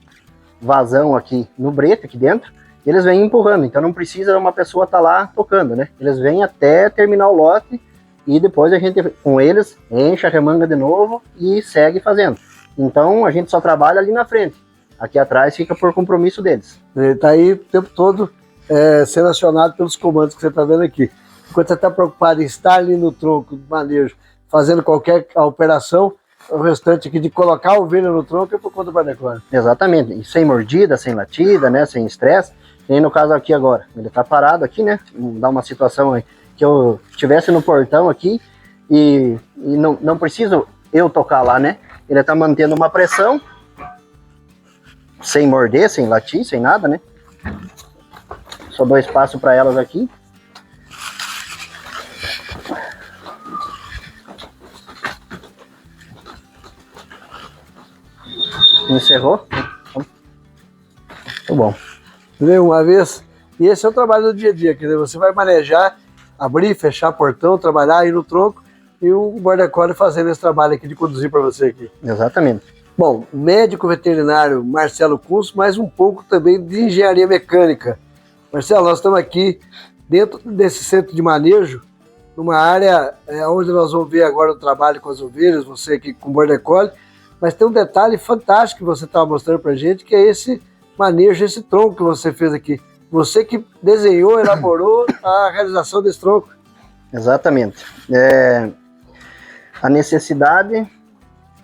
vazão aqui no brete, aqui dentro, eles vêm empurrando. Então não precisa uma pessoa estar lá tocando, né? Eles vêm até terminar o lote e depois a gente, com eles, enche a remanga de novo e segue fazendo. Então a gente só trabalha ali na frente. Aqui atrás fica por compromisso deles. Ele está aí o tempo todo sendo acionado pelos comandos que você está dando aqui. Enquanto você está preocupado em estar ali no tronco do manejo, fazendo qualquer operação, o restante aqui de colocar a ovelha no tronco é por conta do Border Collie. Exatamente, e sem mordida, sem latida, né, sem estresse. Nem no caso aqui agora, ele tá parado aqui, né, dá uma situação aí que eu estivesse no portão aqui e não preciso eu tocar lá, né, ele tá mantendo uma pressão, sem morder, sem latir, sem nada, né. Só dou espaço para elas aqui. Encerrou? Muito bom. Entendeu? Uma vez. E esse é o trabalho do dia a dia, quer dizer, você vai manejar, abrir, fechar portão, trabalhar aí no tronco e o Border Collie fazendo esse trabalho aqui de conduzir para você aqui. Exatamente. Bom, médico veterinário Marcelo Kunz, mas um pouco também de engenharia mecânica. Marcelo, nós estamos aqui dentro desse centro de manejo, numa área onde nós vamos ver agora o trabalho com as ovelhas, você aqui com o Border Collie, mas tem um detalhe fantástico que você estava mostrando para a gente, que é esse manejo, esse tronco que você fez aqui. Você que desenhou, elaborou a realização desse tronco. Exatamente. A necessidade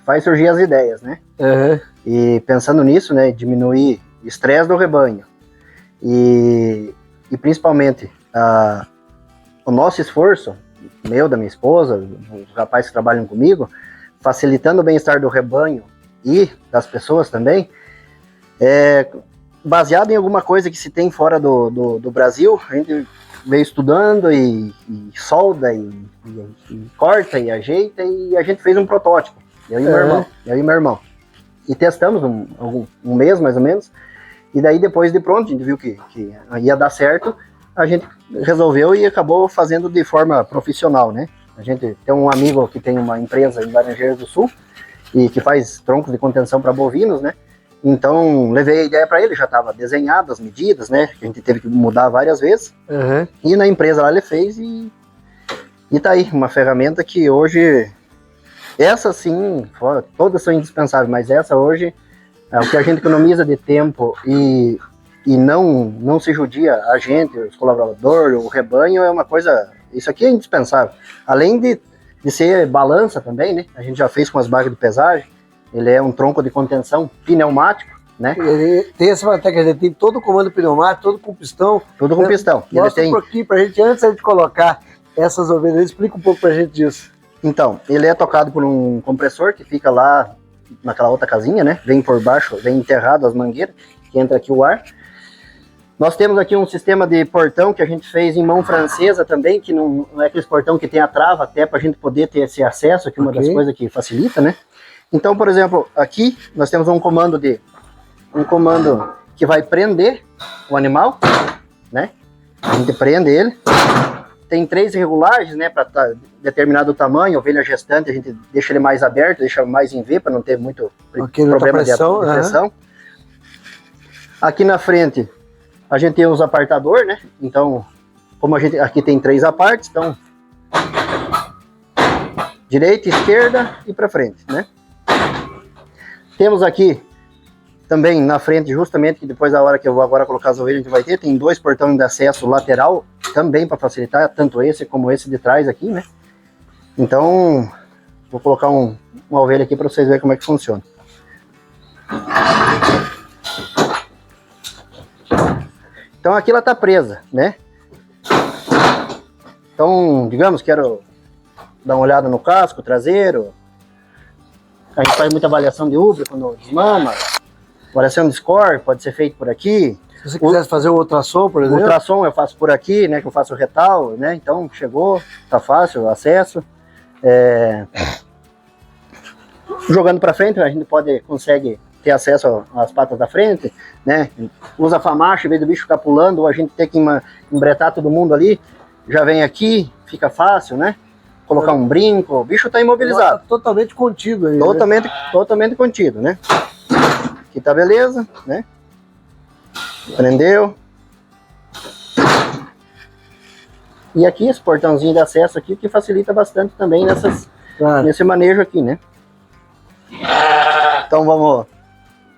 faz surgir as ideias, né? Uhum. E pensando nisso, né, diminuir o estresse do rebanho e principalmente o nosso esforço, meu, da minha esposa, os rapazes que trabalham comigo, facilitando o bem-estar do rebanho e das pessoas também, baseado em alguma coisa que se tem fora do Brasil, a gente veio estudando e solda e corta e ajeita, e a gente fez um protótipo, eu e meu irmão. E testamos um mês, mais ou menos, e daí depois de pronto, a gente viu que ia dar certo, a gente resolveu e acabou fazendo de forma profissional, né? A gente tem um amigo que tem uma empresa em Laranjeiras do Sul, e que faz troncos de contenção para bovinos, né? Então, levei a ideia para ele, já estava desenhado as medidas, né? A gente teve que mudar várias vezes. E na empresa lá ele fez e tá aí, uma ferramenta que hoje, essa sim, todas são indispensáveis, mas essa hoje é o que a gente economiza de tempo e não se judia a gente, os colaboradores, o rebanho, é uma coisa, isso aqui é indispensável. Além de ser balança também, né? A gente já fez com as bagas de pesagem. Ele é um tronco de contenção pneumático, né? Ele tem essa vantagem, ele tem todo o comando pneumático, todo com pistão. Tudo com pistão. Mostra um pouquinho pra gente, antes de colocar essas ovelhas, explica um pouco pra gente disso. Então, ele é tocado por um compressor que fica lá naquela outra casinha, né? Vem por baixo, vem enterrado as mangueiras, que entra aqui o ar. Nós temos aqui um sistema de portão que a gente fez em mão francesa também, que não é aquele portão que tem a trava, até pra gente poder ter esse acesso, que é uma das coisas que facilita, né? Então, por exemplo, aqui nós temos um comando que vai prender o animal, né? A gente prende ele. Tem 3 regulagens, né? Para determinado tamanho, ovelha gestante, a gente deixa ele mais aberto, deixa mais em V, para não ter muito problema de pressão. Aqui na frente, a gente tem os apartador, né? Então, como a gente aqui tem 3 apartes, então direita, esquerda e para frente, né? Temos aqui também na frente, justamente, que depois da hora que eu vou agora colocar as ovelhas, a gente vai ter, tem 2 portões de acesso lateral, também para facilitar, tanto esse como esse de trás aqui, né? Então, vou colocar uma ovelha aqui para vocês verem como é que funciona. Então aqui ela tá presa, né? Então, digamos, quero dar uma olhada no casco traseiro. A gente faz muita avaliação de úbrio quando desmama. Avaliação de score pode ser feito por aqui. Se você quisesse fazer o ultrassom, por exemplo. O ultrassom eu faço por aqui, né? Que eu faço o retal, né? Então chegou, tá fácil o acesso. Jogando para frente, a gente consegue ter acesso às patas da frente, né? Usa a famacha, em vez do bicho ficar pulando, ou a gente tem que embretar todo mundo ali, já vem aqui, fica fácil, né? Colocar um brinco, o bicho tá imobilizado. Tá totalmente contido aí. Totalmente contido, né? Aqui tá beleza, né? Prendeu. E aqui esse portãozinho de acesso aqui que facilita bastante também nesse manejo aqui, né? Então vamos,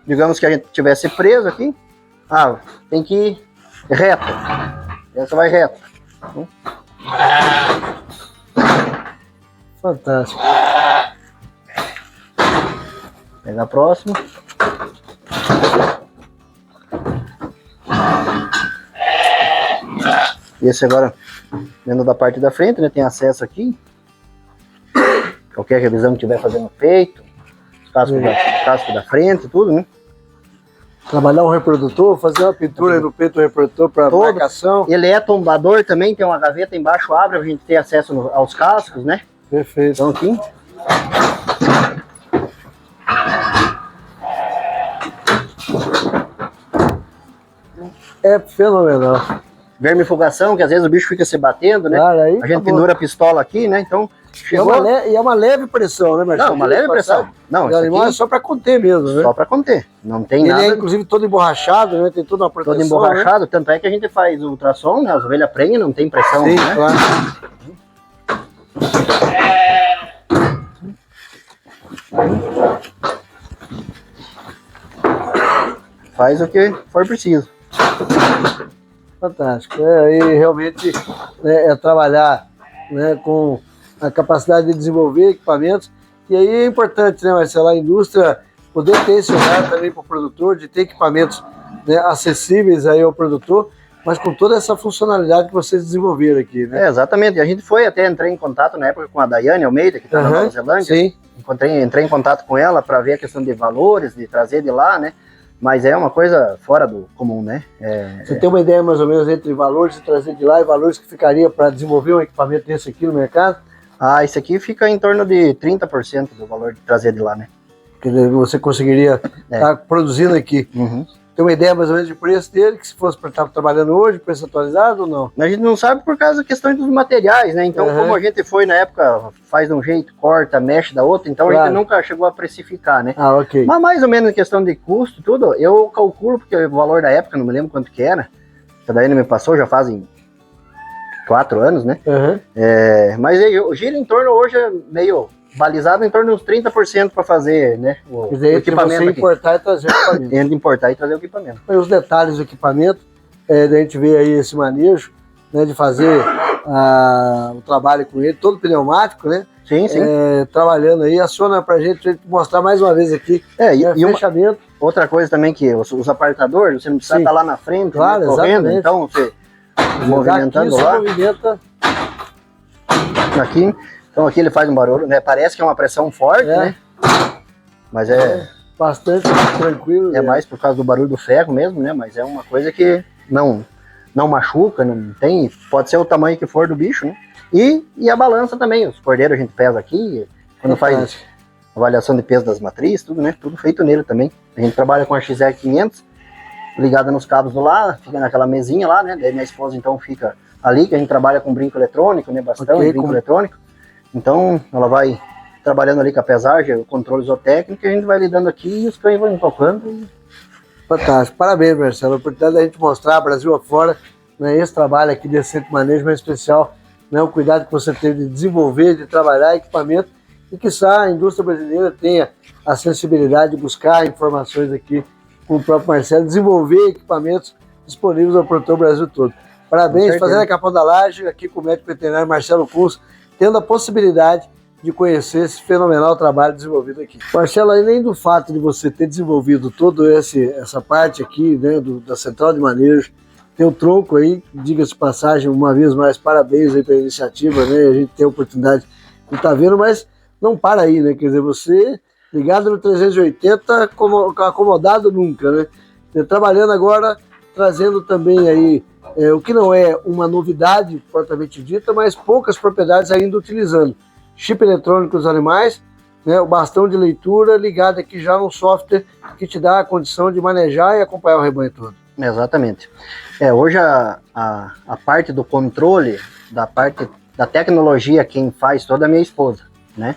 digamos que a gente tivesse preso aqui, tem que ir reto. Essa vai reto. Fantástico. Pega a próxima. Esse agora, dentro da parte da frente, né? Tem acesso aqui. Qualquer revisão que tiver fazendo no peito, casco da frente, tudo, né? Trabalhar um reprodutor, fazer uma pintura no peito do reprodutor para marcação. Ele é tombador também, tem uma gaveta embaixo, abre, a gente tem acesso aos cascos, né? Perfeito. Então aqui. É fenomenal. Vermifugação, que às vezes o bicho fica se batendo, né? Claro, aí a gente pendura a pistola aqui, né? Então, chegou... E é uma leve pressão, né, Marcelo? Não, uma leve pressão. Não, o animal é só para conter mesmo, né? Só para conter. Não tem nada. Ele é, inclusive, todo emborrachado, né? Tem toda uma proteção. Todo emborrachado, né? Tanto é que a gente faz o ultrassom, né? As ovelhas prenhem, não tem pressão, sim, né? Claro. Faz o que for preciso. Fantástico. E realmente é trabalhar, né, com a capacidade de desenvolver equipamentos. E aí é importante, né, Marcelo, a indústria poder ter esse olhar também para o produtor, de ter equipamentos, né, acessíveis aí ao produtor, mas com toda essa funcionalidade que vocês desenvolveram aqui, né? Exatamente. A gente foi até, entrei em contato na época com a Daiane Almeida, que está na Nova Zelândia. Sim. Entrei em contato com ela para ver a questão de valores, de trazer de lá, né? Mas é uma coisa fora do comum, né? Você tem uma ideia mais ou menos entre valores de trazer de lá e valores que ficaria para desenvolver um equipamento desse aqui no mercado? Ah, esse aqui fica em torno de 30% do valor de trazer de lá, né? Que você conseguiria estar produzindo aqui. Uhum. Tem uma ideia mais ou menos de preço dele, que se fosse para estar trabalhando hoje, preço atualizado ou não? A gente não sabe por causa da questão dos materiais, né? Então, como a gente foi na época, faz de um jeito, corta, mexe da outra, então a gente nunca chegou a precificar, né? Ah, ok. Mas mais ou menos em questão de custo, tudo, eu calculo, porque o valor da época, não me lembro quanto que era, que daí não me passou, já fazem 4 anos, né? Uhum. Mas eu gira em torno, hoje é meio balizado, em torno de uns 30% para fazer, né? O equipamento você importar e trazer o equipamento. Entre importar e trazer o equipamento. E os detalhes do equipamento, da gente ver aí esse manejo, né, de fazer o trabalho com ele, todo pneumático, né? Sim, sim. Trabalhando aí, aciona pra gente mostrar mais uma vez aqui. E fechamento. Outra coisa também que os apartadores, você não precisa estar lá na frente, claro, né, correndo, exatamente. Então você movimentando aqui, lá. Movimenta. Aqui. Então aqui ele faz um barulho, né? Parece que é uma pressão forte, né? Mas bastante tranquilo. É mais por causa do barulho do ferro mesmo, né? Mas é uma coisa que não machuca, não tem. Pode ser o tamanho que for do bicho, né? E a balança também. Os cordeiros a gente pesa aqui, quando faz avaliação de peso das matrizes, tudo, né? Tudo feito nele também. A gente trabalha com a XR500, ligada nos cabos do lá, fica naquela mesinha lá, né? Daí minha esposa então fica ali, que a gente trabalha com brinco eletrônico, né? Bastão e brinco eletrônico. Então, ela vai trabalhando ali com a pesagem, o controle zootécnico, e a gente vai lidando aqui e os cães vão tocando. Fantástico. Parabéns, Marcelo. A oportunidade da gente mostrar Brasil afora, né, esse trabalho aqui de Centro Manejo, mas especial, né, o cuidado que você teve de desenvolver, de trabalhar equipamento, e que a indústria brasileira tenha a sensibilidade de buscar informações aqui com o próprio Marcelo, desenvolver equipamentos disponíveis ao produtor Brasil todo. Parabéns, fazendo a Capão da Laje, aqui com o médico veterinário Marcelo Kunz, tendo a possibilidade de conhecer esse fenomenal trabalho desenvolvido aqui. Marcelo, além do fato de você ter desenvolvido toda essa parte aqui, né, da central de manejo, tem o tronco aí, diga-se de passagem, uma vez mais, parabéns aí pela iniciativa, né, a gente tem a oportunidade de estar vendo, mas não para aí, né, quer dizer, você ligado no 380, acomodado nunca, né, trabalhando agora, trazendo também aí o que não é uma novidade propriamente dita, mas poucas propriedades ainda utilizando. Chip eletrônico dos animais, né, o bastão de leitura ligado aqui já no software que te dá a condição de manejar e acompanhar o rebanho todo. Exatamente. Hoje a parte do controle, da parte da tecnologia, quem faz toda é a minha esposa, né?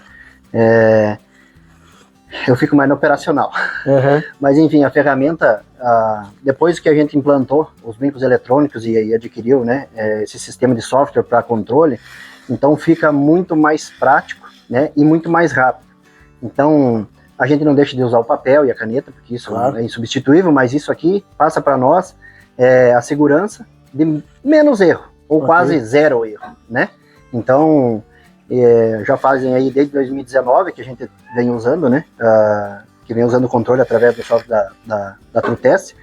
Eu fico mais no operacional. Uhum. Mas enfim, a ferramenta, depois que a gente implantou os brincos eletrônicos e adquiriu, né, esse sistema de software para controle, então fica muito mais prático, né, e muito mais rápido. Então a gente não deixa de usar o papel e a caneta, porque isso é insubstituível, mas isso aqui passa para nós a segurança de menos erro, ou quase zero erro, né? Então já fazem aí desde 2019 que a gente vem usando, né? Que vem usando o controle através do software da TrueTest.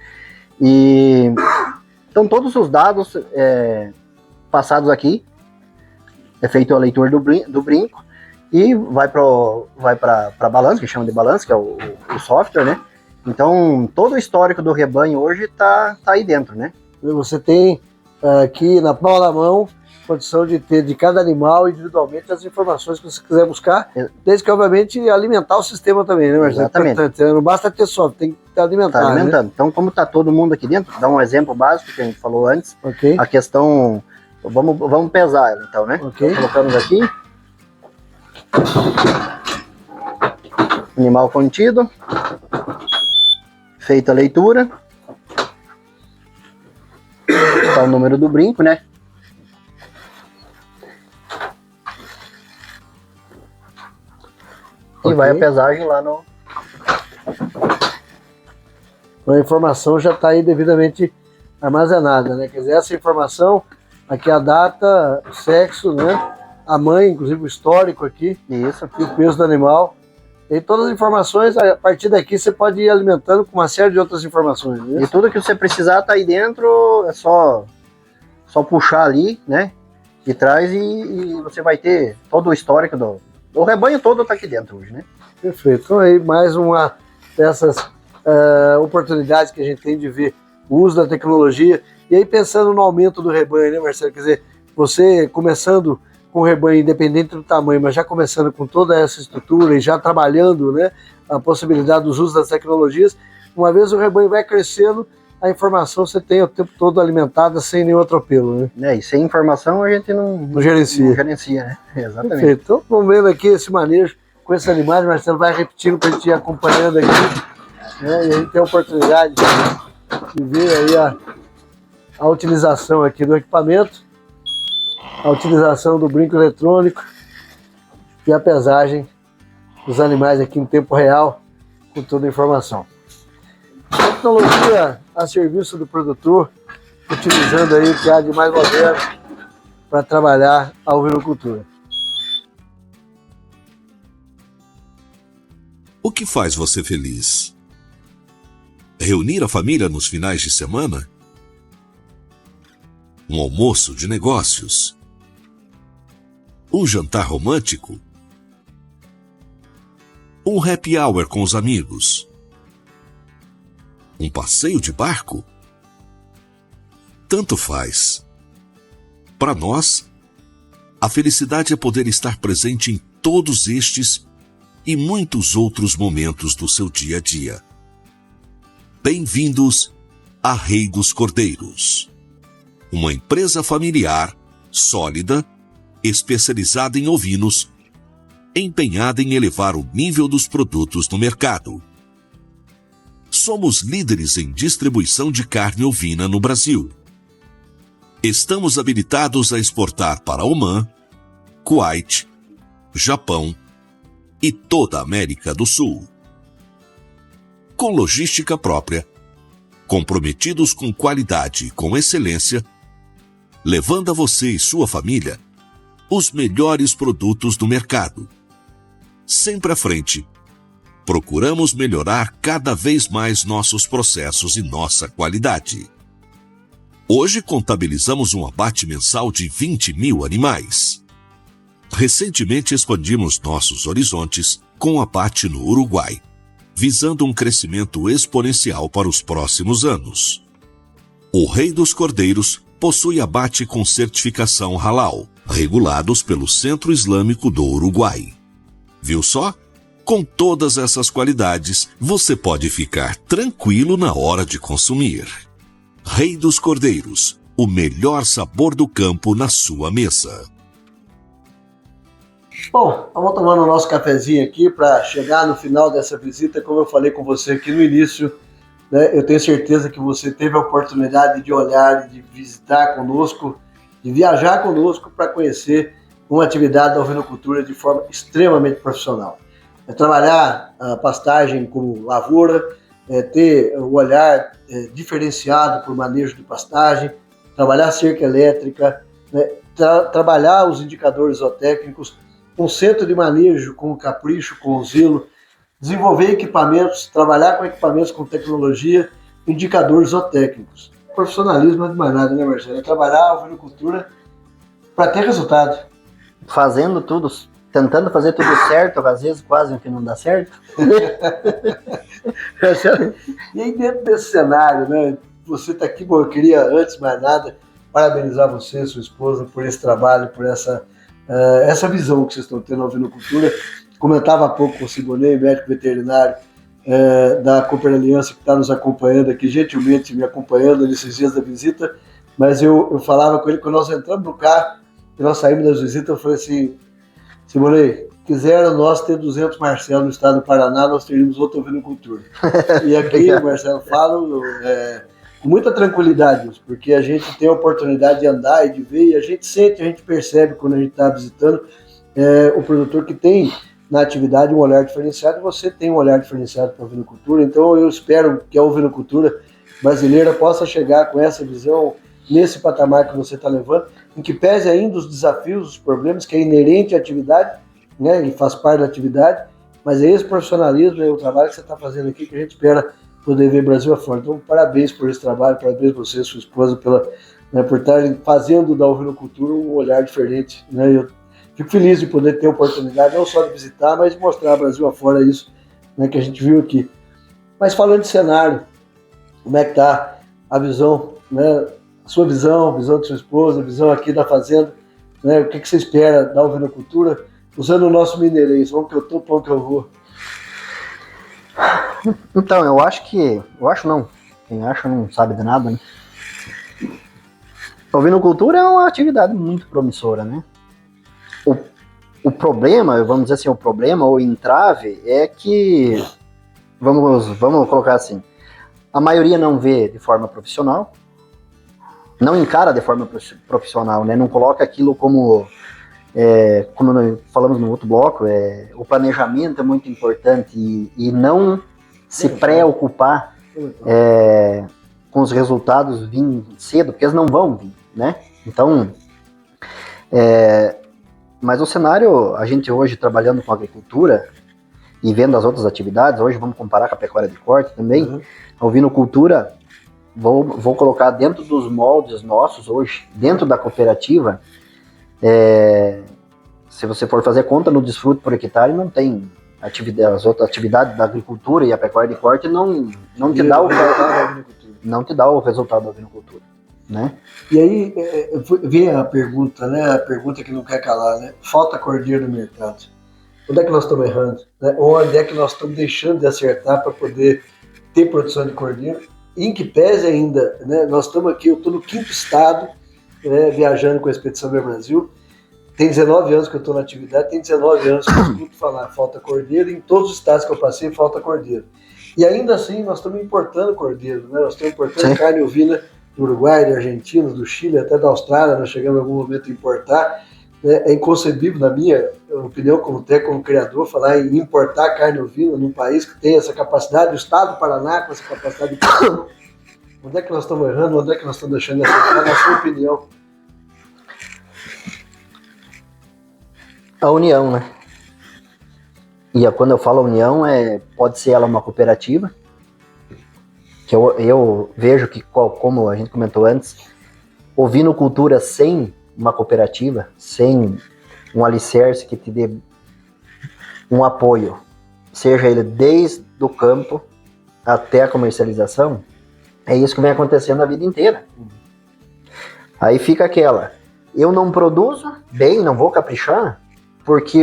E então todos os dados passados aqui é feito a leitura do brinco e vai para a balança, que chama de balança, que é o software, né? Então todo o histórico do rebanho hoje tá aí dentro, né? Você tem aqui na palma da mão condição de ter de cada animal individualmente as informações que você quiser buscar, desde que, obviamente, alimentar o sistema também, né, Marcelo? Exatamente. Não basta ter software, tem que alimentar. Tá alimentando. Né? Então, como está todo mundo aqui dentro, dá um exemplo básico que a gente falou antes, a questão, vamos pesar ela, então, né? Então, colocamos aqui, animal contido, feita a leitura, tá o número do brinco, né? E vai a pesagem lá no... A informação já está aí devidamente armazenada, né? Quer dizer, essa informação, aqui a data, o sexo, né? A mãe, inclusive o histórico aqui. Isso. E o peso do animal. E todas as informações, a partir daqui você pode ir alimentando com uma série de outras informações. Né? E tudo que você precisar tá aí dentro, é só puxar ali, né? De trás e você vai ter todo o histórico o rebanho todo tá aqui dentro hoje, né? Perfeito. Então aí mais uma dessas oportunidades que a gente tem de ver o uso da tecnologia. E aí pensando no aumento do rebanho, né, Marcelo? Quer dizer, você começando com o rebanho independente do tamanho, mas já começando com toda essa estrutura e já trabalhando, né, a possibilidade dos usos das tecnologias, uma vez o rebanho vai crescendo, a informação você tem o tempo todo alimentada sem nenhum atropelo, né? E sem informação a gente não gerencia. Não gerencia, né? Exatamente. Perfeito. Então, vamos vendo aqui esse manejo com esses animais, Marcelo vai repetindo para a gente ir acompanhando aqui, né? E a gente tem a oportunidade de ver aí a utilização aqui do equipamento, a utilização do brinco eletrônico e a pesagem dos animais aqui em tempo real, com toda a informação. Tecnologia a serviço do produtor, utilizando aí o que há de mais moderno para trabalhar a ovinocultura. O que faz você feliz? Reunir a família nos finais de semana? Um almoço de negócios? Um jantar romântico? Um happy hour com os amigos? Um passeio de barco? Tanto faz. Para nós, a felicidade é poder estar presente em todos estes e muitos outros momentos do seu dia a dia. Bem-vindos a Rei dos Cordeiros, uma empresa familiar, sólida, especializada em ovinos, empenhada em elevar o nível dos produtos no mercado. Somos líderes em distribuição de carne ovina no Brasil. Estamos habilitados a exportar para Omã, Kuwait, Japão e toda a América do Sul. Com logística própria, comprometidos com qualidade e com excelência, levando a você e sua família os melhores produtos do mercado. Sempre à frente, procuramos melhorar cada vez mais nossos processos e nossa qualidade. Hoje contabilizamos um abate mensal de 20 mil animais. Recentemente expandimos nossos horizontes com o abate no Uruguai, visando um crescimento exponencial para os próximos anos. O Rei dos Cordeiros possui abate com certificação Halal, regulados pelo Centro Islâmico do Uruguai. Viu só? Com todas essas qualidades, você pode ficar tranquilo na hora de consumir. Rei dos Cordeiros, o melhor sabor do campo na sua mesa. Bom, vamos tomando o nosso cafezinho aqui para chegar no final dessa visita. Como eu falei com você aqui no início, né, eu tenho certeza que você teve a oportunidade de olhar, de visitar conosco, de viajar conosco para conhecer uma atividade da ovinocultura de forma extremamente profissional. É trabalhar a pastagem como lavoura, ter o olhar diferenciado para o manejo de pastagem, trabalhar a cerca elétrica, né, trabalhar os indicadores zootécnicos, um centro de manejo com capricho, com zelo, desenvolver equipamentos, trabalhar com equipamentos com tecnologia, indicadores zootécnicos. Profissionalismo não é de mais nada, né, Marcelo? É trabalhar a ovinocultura para ter resultado. Fazendo tudo, tentando fazer tudo certo, às vezes quase que não dá certo. E aí dentro desse cenário, né, você está aqui, bom, eu queria antes de mais nada parabenizar você e sua esposa por esse trabalho, por essa visão que vocês estão tendo na ovinocultura. Comentava há pouco com o Siboney, médico veterinário da Cooper Aliança, que está nos acompanhando aqui, gentilmente me acompanhando nesses dias da visita, mas eu falava com ele, quando nós entramos no carro, e nós saímos das visitas, eu falei assim, Siboney, quiseram nós ter 200 Marcelo no estado do Paraná, nós teríamos outra ovinocultura. E aqui, Marcelo, falo com muita tranquilidade, porque a gente tem a oportunidade de andar e de ver, e a gente sente, a gente percebe quando a gente está visitando o produtor que tem na atividade um olhar diferenciado, e você tem um olhar diferenciado para a ovinocultura, então eu espero que a ovinocultura brasileira possa chegar com essa visão nesse patamar que você está levando, em que pese ainda os desafios, os problemas, que é inerente à atividade, né, e faz parte da atividade, mas é esse profissionalismo, é o trabalho que você está fazendo aqui, que a gente espera poder ver Brasil afora. Então, parabéns por esse trabalho, parabéns você e sua esposa por estarem fazendo da ovinocultura um olhar diferente, né? Eu fico feliz de poder ter a oportunidade, não só de visitar, mas de mostrar Brasil afora isso, né, que a gente viu aqui. Mas falando de cenário, como é que está a visão, né? A sua visão, a visão de sua esposa, a visão aqui da fazenda, né? O que você espera da ovinocultura, usando o nosso mineirês, onde que eu tô, para onde que eu vou? Então, eu acho não, quem acha não sabe de nada, né? A ovinocultura é uma atividade muito promissora, né? O problema, vamos dizer assim, o problema ou entrave é que, vamos colocar assim, a maioria não vê de forma profissional, não encara de forma profissional, né? Não coloca aquilo como nós falamos no outro bloco, o planejamento é muito importante e não se preocupar com os resultados vir cedo, porque eles não vão vir, né? Então, mas o cenário, a gente hoje trabalhando com agricultura e vendo as outras atividades, hoje vamos comparar com a pecuária de corte também, a ovinocultura, vou colocar dentro dos moldes nossos hoje, dentro da cooperativa, se você for fazer conta no desfrute por hectare, não tem as outras atividades da agricultura e a pecuária de corte não te dá o resultado da agricultura, né? E aí vem a pergunta, né? A pergunta que não quer calar, né? Falta cordeiro no mercado. Onde é que nós estamos errando? Né? Onde é que nós estamos deixando de acertar para poder ter produção de cordeiro? Em que pese ainda, né? Nós estamos aqui, eu estou no 5º estado, né, viajando com a Expedição Meu Brasil. Tem 19 anos que eu estou na atividade, tem 19 anos que eu escuto falar falta cordeiro, em todos os estados que eu passei falta cordeiro. E ainda assim nós estamos importando cordeiro, né? Nós estamos importando carne ovina do Uruguai, da Argentina, do Chile, até da Austrália, nós chegamos em algum momento a importar. Né? É inconcebível, na minha opinião, como criador, falar em importar carne ovina num país que tem essa capacidade, o estado do Paraná com essa capacidade de produção. Onde é que nós estamos errando, onde é que nós estamos deixando de acertar, na sua opinião? A união, né? E quando eu falo união, pode ser ela uma cooperativa, que eu vejo que, como a gente comentou antes, ovinocultura sem uma cooperativa, sem um alicerce que te dê um apoio, seja ele desde o campo até a comercialização, é isso que vem acontecendo a vida inteira. Aí fica aquela, eu não produzo bem, não vou caprichar, porque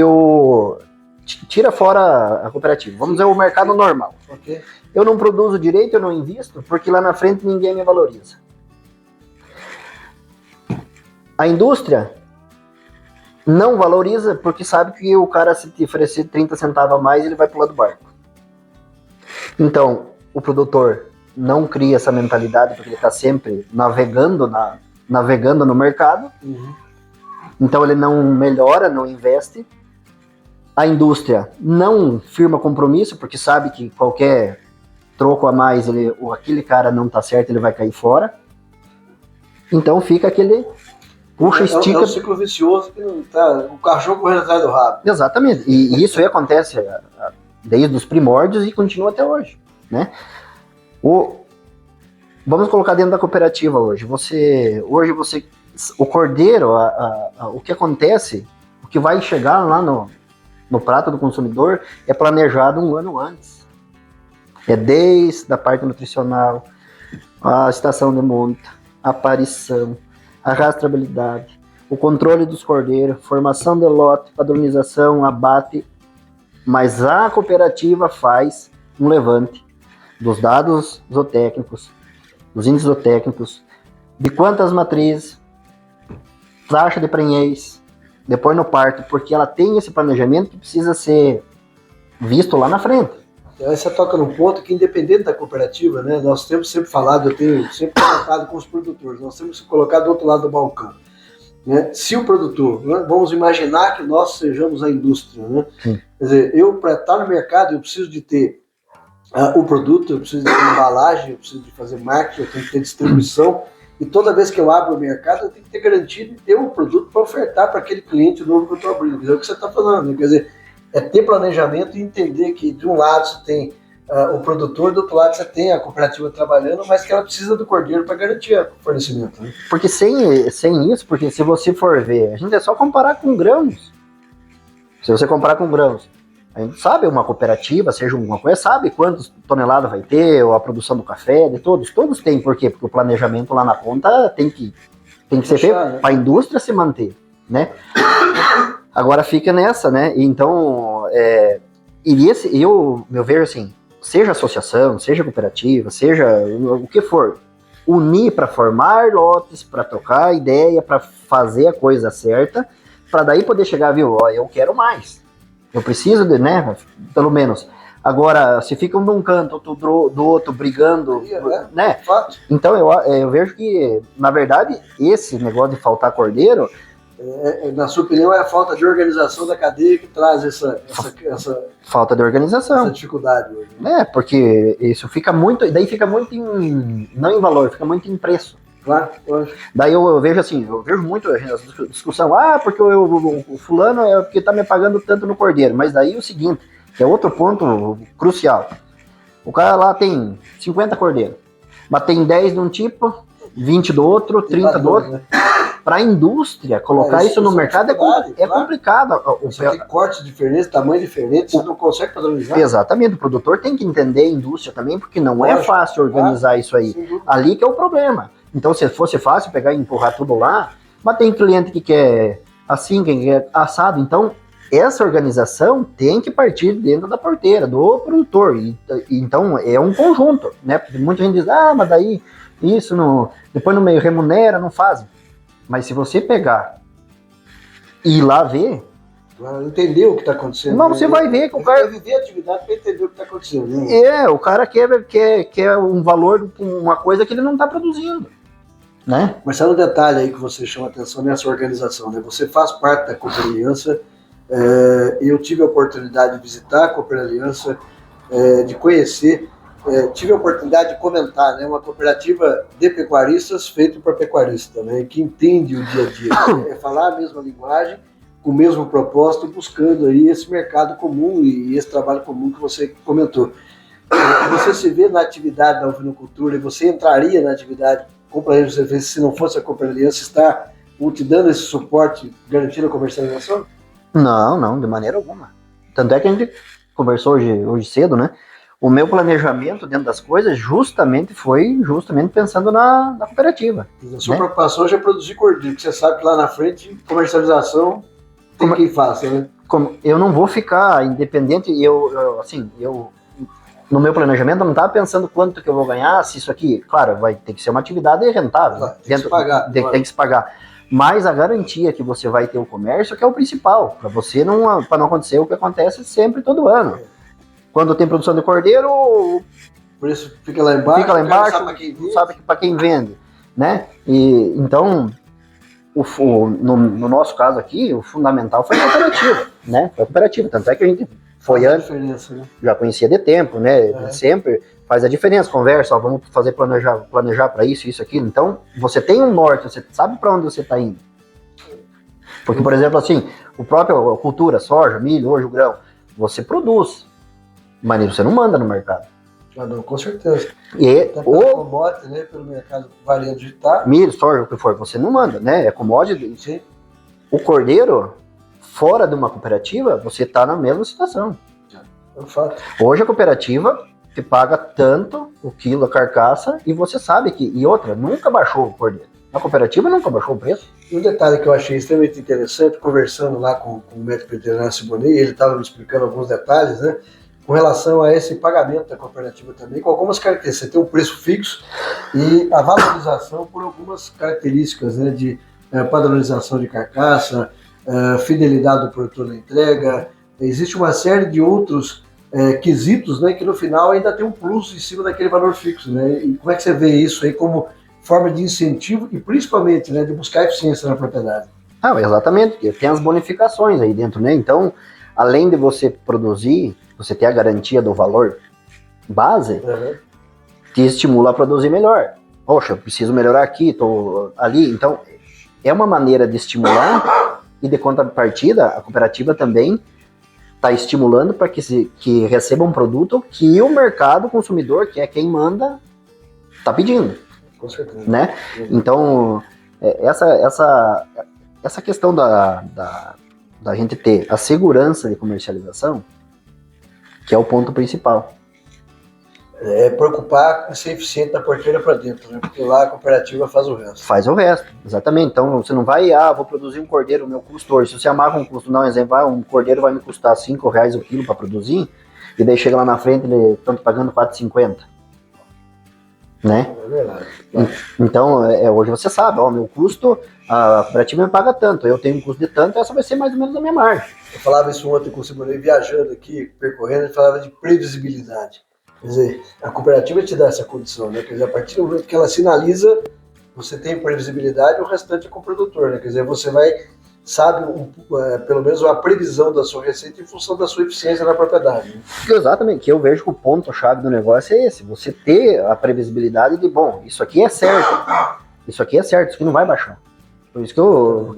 tira fora a cooperativa. Vamos dizer o mercado normal. Okay. Eu não produzo direito, eu não invisto, porque lá na frente ninguém me valoriza. A indústria não valoriza porque sabe que o cara, se te oferecer 30 centavos a mais, ele vai pular do barco. Então, o produtor não cria essa mentalidade porque ele está sempre navegando no mercado. Uhum. Então ele não melhora, não investe. A indústria não firma compromisso, porque sabe que qualquer troco a mais, aquele cara não tá certo, ele vai cair fora. Então fica aquele puxa, estica. É um ciclo vicioso que não tá, o cachorro correndo atrás do rabo. Exatamente. E isso aí acontece desde os primórdios e continua até hoje, né? Vamos colocar dentro da cooperativa hoje. O cordeiro, o que acontece, o que vai chegar lá no prato do consumidor é planejado um ano antes. É desde a parte nutricional, a estação de monta, a aparição, a rastreabilidade, o controle dos cordeiros, formação de lote, padronização, abate, mas a cooperativa faz um levante dos dados zootécnicos, dos índices zootécnicos, de quantas matrizes, taxa de prenhez, depois no parto, porque ela tem esse planejamento que precisa ser visto lá na frente. Aí você toca num ponto que, independente da cooperativa, né, nós temos sempre falado, eu tenho sempre colocado com os produtores, nós temos que colocar do outro lado do balcão. Né? Se o produtor, né, vamos imaginar que nós sejamos a indústria, né? Quer dizer, eu para estar no mercado, eu preciso de ter o produto, eu preciso de ter embalagem, eu preciso de fazer marketing, eu tenho que ter distribuição, e toda vez que eu abro o mercado, eu tenho que ter garantido de ter um produto para ofertar para aquele cliente novo que eu estou abrindo. É o que você está falando, né? Quer dizer, é ter planejamento e entender que de um lado você tem o produtor, do outro lado você tem a cooperativa trabalhando, mas que ela precisa do cordeiro para garantir o fornecimento. Né? Porque sem isso, porque se você for ver, a gente é só comparar com grãos. Se você comparar com grãos, A gente sabe, uma cooperativa, seja alguma coisa, sabe quantas toneladas vai ter, ou a produção do café, de todos têm, por quê? Porque o planejamento lá na ponta tem que ser feito para a indústria se manter, né? Agora fica nessa, né? Então, eu vejo assim, seja associação, seja cooperativa, seja o que for, unir para formar lotes, para trocar ideia, para fazer a coisa certa, para daí poder chegar, viu, ó, eu quero mais. Eu preciso de, né, pelo menos. Agora, se ficam de um canto, outro do outro, brigando, né? Então, eu vejo que, na verdade, esse negócio de faltar cordeiro... na sua opinião, é a falta de organização da cadeia que traz essa falta de organização. Essa dificuldade hoje. Porque isso fica muito... Daí fica muito não em valor, fica muito em preço. Claro. Daí eu vejo assim, muito a discussão, porque o fulano é porque tá me pagando tanto no cordeiro. Mas daí o seguinte, que é outro ponto crucial. O cara lá tem 50 cordeiros, mas tem 10 de um tipo, 20 do outro, 30 do outro. Né? Para a indústria, colocar isso no mercado é complicado. Você tem cortes diferentes, tamanho diferente, você não consegue padronizar. Exatamente, o produtor tem que entender a indústria também, porque não é fácil organizar isso aí. Ali que é o problema. Então, se fosse fácil pegar e empurrar tudo lá, mas tem cliente que quer assim, quem quer assado. Então, essa organização tem que partir dentro da porteira, do produtor. Então, é um conjunto, né? Muita gente diz, mas daí isso depois no meio remunera, não fazem. Mas se você pegar e ir lá ver... entender o que está acontecendo. Não, você vai ver que o cara... Vai viver a atividade para entender o que está acontecendo. Né? O cara quer um valor, uma coisa que ele não está produzindo. Né? Mas sabe um detalhe aí que você chama atenção nessa organização, né? Você faz parte da Cooper Aliança, eu tive a oportunidade de visitar a Cooper Aliança, de conhecer, tive a oportunidade de comentar, né? Uma cooperativa de pecuaristas feita para pecuarista, né? Que entende o dia a dia, falar a mesma linguagem, com o mesmo propósito, buscando aí esse mercado comum e esse trabalho comum que você comentou. Você se vê na atividade da ovinocultura e você entraria na atividade se não fosse a Cooper Aliança, está te dando esse suporte, garantindo a comercialização? Não, de maneira alguma. Tanto é que a gente conversou hoje cedo, né? O meu planejamento dentro das coisas foi pensando na cooperativa. A sua preocupação hoje é produzir cordeiro, porque você sabe que lá na frente, comercialização tem quem faça, né? Eu não vou ficar independente, no meu planejamento, eu não estava pensando quanto que eu vou ganhar, se isso aqui, claro, vai ter que ser uma atividade rentável. Tem que se pagar. Mas a garantia que você vai ter o comércio que é o principal, para não acontecer o que acontece sempre, todo ano. Quando tem produção de cordeiro, o preço fica lá embaixo, não sabe para quem vende. Né? E, então, no nosso caso aqui, o fundamental foi a cooperativa. Né? Foi a cooperativa, tanto é que a gente foi antes, né? Já conhecia de tempo, né? Sempre faz a diferença, conversa, vamos fazer planejar para isso, aquilo. Então, você tem um norte, você sabe para onde você está indo. Porque, por exemplo, assim, a cultura, soja, milho, hoje o grão, você produz, mas você não manda no mercado. Não, com certeza. Ou commodity, né, pelo mercado variando de estar. Milho, soja, o que for, você não manda, né? É commodity. Sim. O cordeiro, fora de uma cooperativa, você está na mesma situação. É um fato. Hoje a cooperativa te paga tanto o quilo, a carcaça, e você sabe que... E outra, nunca baixou o cordeiro. A cooperativa nunca baixou o preço. E um detalhe que eu achei extremamente interessante, conversando lá com o médico veterinário Siboney, ele estava me explicando alguns detalhes, né? Com relação a esse pagamento da cooperativa também, com algumas características. Você tem um preço fixo e a valorização por algumas características, né? De padronização de carcaça, fidelidade do produtor na entrega. Existe uma série de outros quesitos, né, que no final ainda tem um plus em cima daquele valor fixo. Né? E como é que você vê isso aí como forma de incentivo e principalmente, né, de buscar eficiência na propriedade? Exatamente, tem as bonificações aí dentro, né? Então, além de você produzir, você ter a garantia do valor base, te estimula a produzir melhor. Poxa, eu preciso melhorar aqui, tô ali. Então, é uma maneira de estimular e de contrapartida, a cooperativa também está estimulando para que receba um produto que o mercado, o consumidor, que é quem manda, está pedindo. Com certeza. Né? Então, essa questão da gente ter a segurança de comercialização que é o ponto principal. É preocupar em ser eficiente da porteira para dentro, né? Porque lá a cooperativa faz o resto. Faz o resto, exatamente. Então você não vai, vou produzir um cordeiro, o meu custo hoje. Se você amarra um custo, não, exemplo, um cordeiro vai me custar R$5 o quilo para produzir, e daí chega lá na frente, eles estão pagando R$4,50. Né? É verdade. Então, hoje você sabe, meu custo, a cooperativa me paga tanto, eu tenho um custo de tanto, essa vai ser mais ou menos a minha margem. Eu falava isso ontem com o Simone, viajando aqui, percorrendo, ele falava de previsibilidade. Quer dizer, a cooperativa te dá essa condição, né? Quer dizer, a partir do momento que ela sinaliza, você tem previsibilidade, o restante é com o produtor, né? Quer dizer, você sabe pelo menos uma previsão da sua receita em função da sua eficiência na propriedade. Né? Exatamente, que eu vejo que o ponto-chave do negócio é esse, você ter a previsibilidade de, bom, isso aqui é certo, isso aqui não vai baixar. Por isso que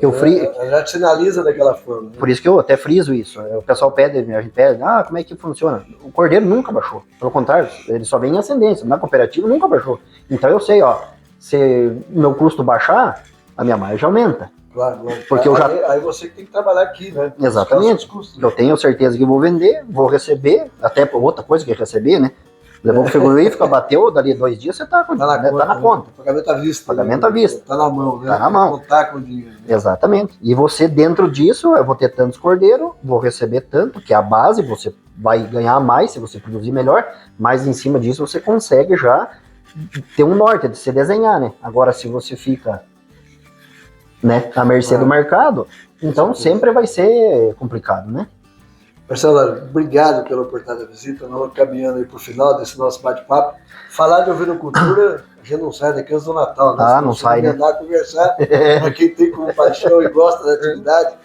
eu friso. Já te sinaliza daquela forma. Né? Por isso que eu até friso isso. O pessoal a gente pede, como é que funciona? O cordeiro nunca baixou. Pelo contrário, ele só vem em ascendência. Na cooperativa nunca baixou. Então eu sei, se meu custo baixar, a minha margem aumenta. Claro, porque aí você tem que trabalhar aqui, né? Exatamente. Custos, eu tenho certeza que vou vender, vou receber, até outra coisa que é receber, né? Levou pro frigorífico, bateu, dali 2 dias você tá na conta. Pagamento à vista. Pagamento à vista. Tá na mão, né? Tá na mão. Contar com o dinheiro. Né? Exatamente. E você, dentro disso, eu vou ter tantos cordeiros, vou receber tanto, que é a base, você vai ganhar mais se você produzir melhor, mas em cima disso você consegue já ter um norte de se desenhar, né? Agora, se você fica, né, à mercê do mercado, então sempre vai ser complicado, né? Marcelo, obrigado pela oportunidade da visita. Nós vamos caminhando aí para o final desse nosso bate-papo. Falar de ovinocultura, a gente não sai daqui antes do Natal, né? Não sai, né? Conversar, para quem tem como paixão e gosta da atividade,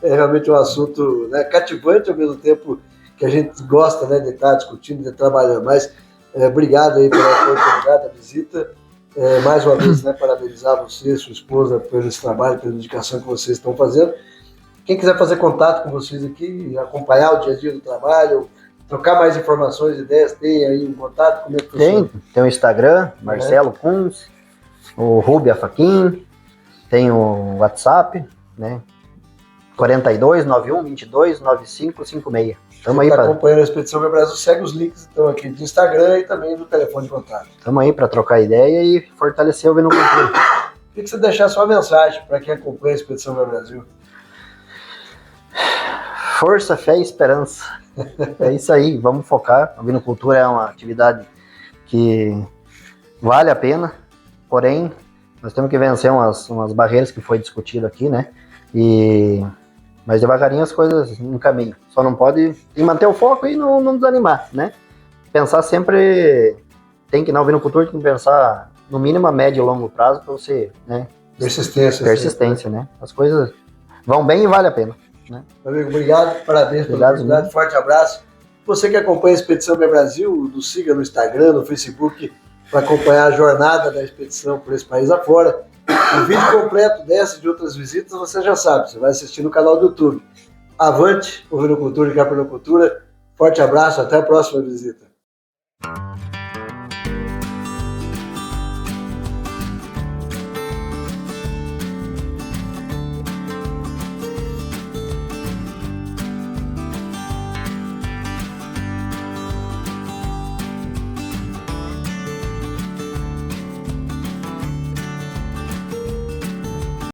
é realmente um assunto, né, cativante ao mesmo tempo que a gente gosta, né, de estar discutindo, de trabalhar. Mas obrigado aí pela oportunidade da visita. Mais uma vez, né, parabenizar você, sua esposa, por esse trabalho, pela dedicação que vocês estão fazendo. Quem quiser fazer contato com vocês aqui, acompanhar o dia a dia do trabalho, trocar mais informações, ideias, tem aí um contato? Como é que funciona? Tem o Instagram, Marcelo Kunz, o Rubia Faquin, tem o WhatsApp, né? 42 91 22 9556. Estamos aí para acompanhando a Expedição Meu Brasil, segue os links então aqui do Instagram e também do telefone de contato. Estamos aí para trocar ideia e fortalecer o vinocultura. Queria que você deixasse sua mensagem para quem acompanha a Expedição Meu Brasil. Força, fé e esperança. É isso aí, vamos focar. A vinocultura é uma atividade que vale a pena, porém, nós temos que vencer umas barreiras que foi discutido aqui, né? Mas devagarinho as coisas no caminho. Só não pode manter o foco e não desanimar, né? Pensar sempre, na vinocultura tem que pensar no mínimo a médio e longo prazo para você, né? Persistência, né? As coisas vão bem e vale a pena. Né? Meu amigo, obrigado, parabéns pela oportunidade, forte abraço. Você que acompanha a Expedição Meu Brasil, nos siga no Instagram, no Facebook, para acompanhar a jornada da expedição por esse país afora. O vídeo completo dessa e de outras visitas você já sabe, você vai assistir no canal do YouTube. Avante, ovinocultura e caprinocultura. Forte abraço, até a próxima visita.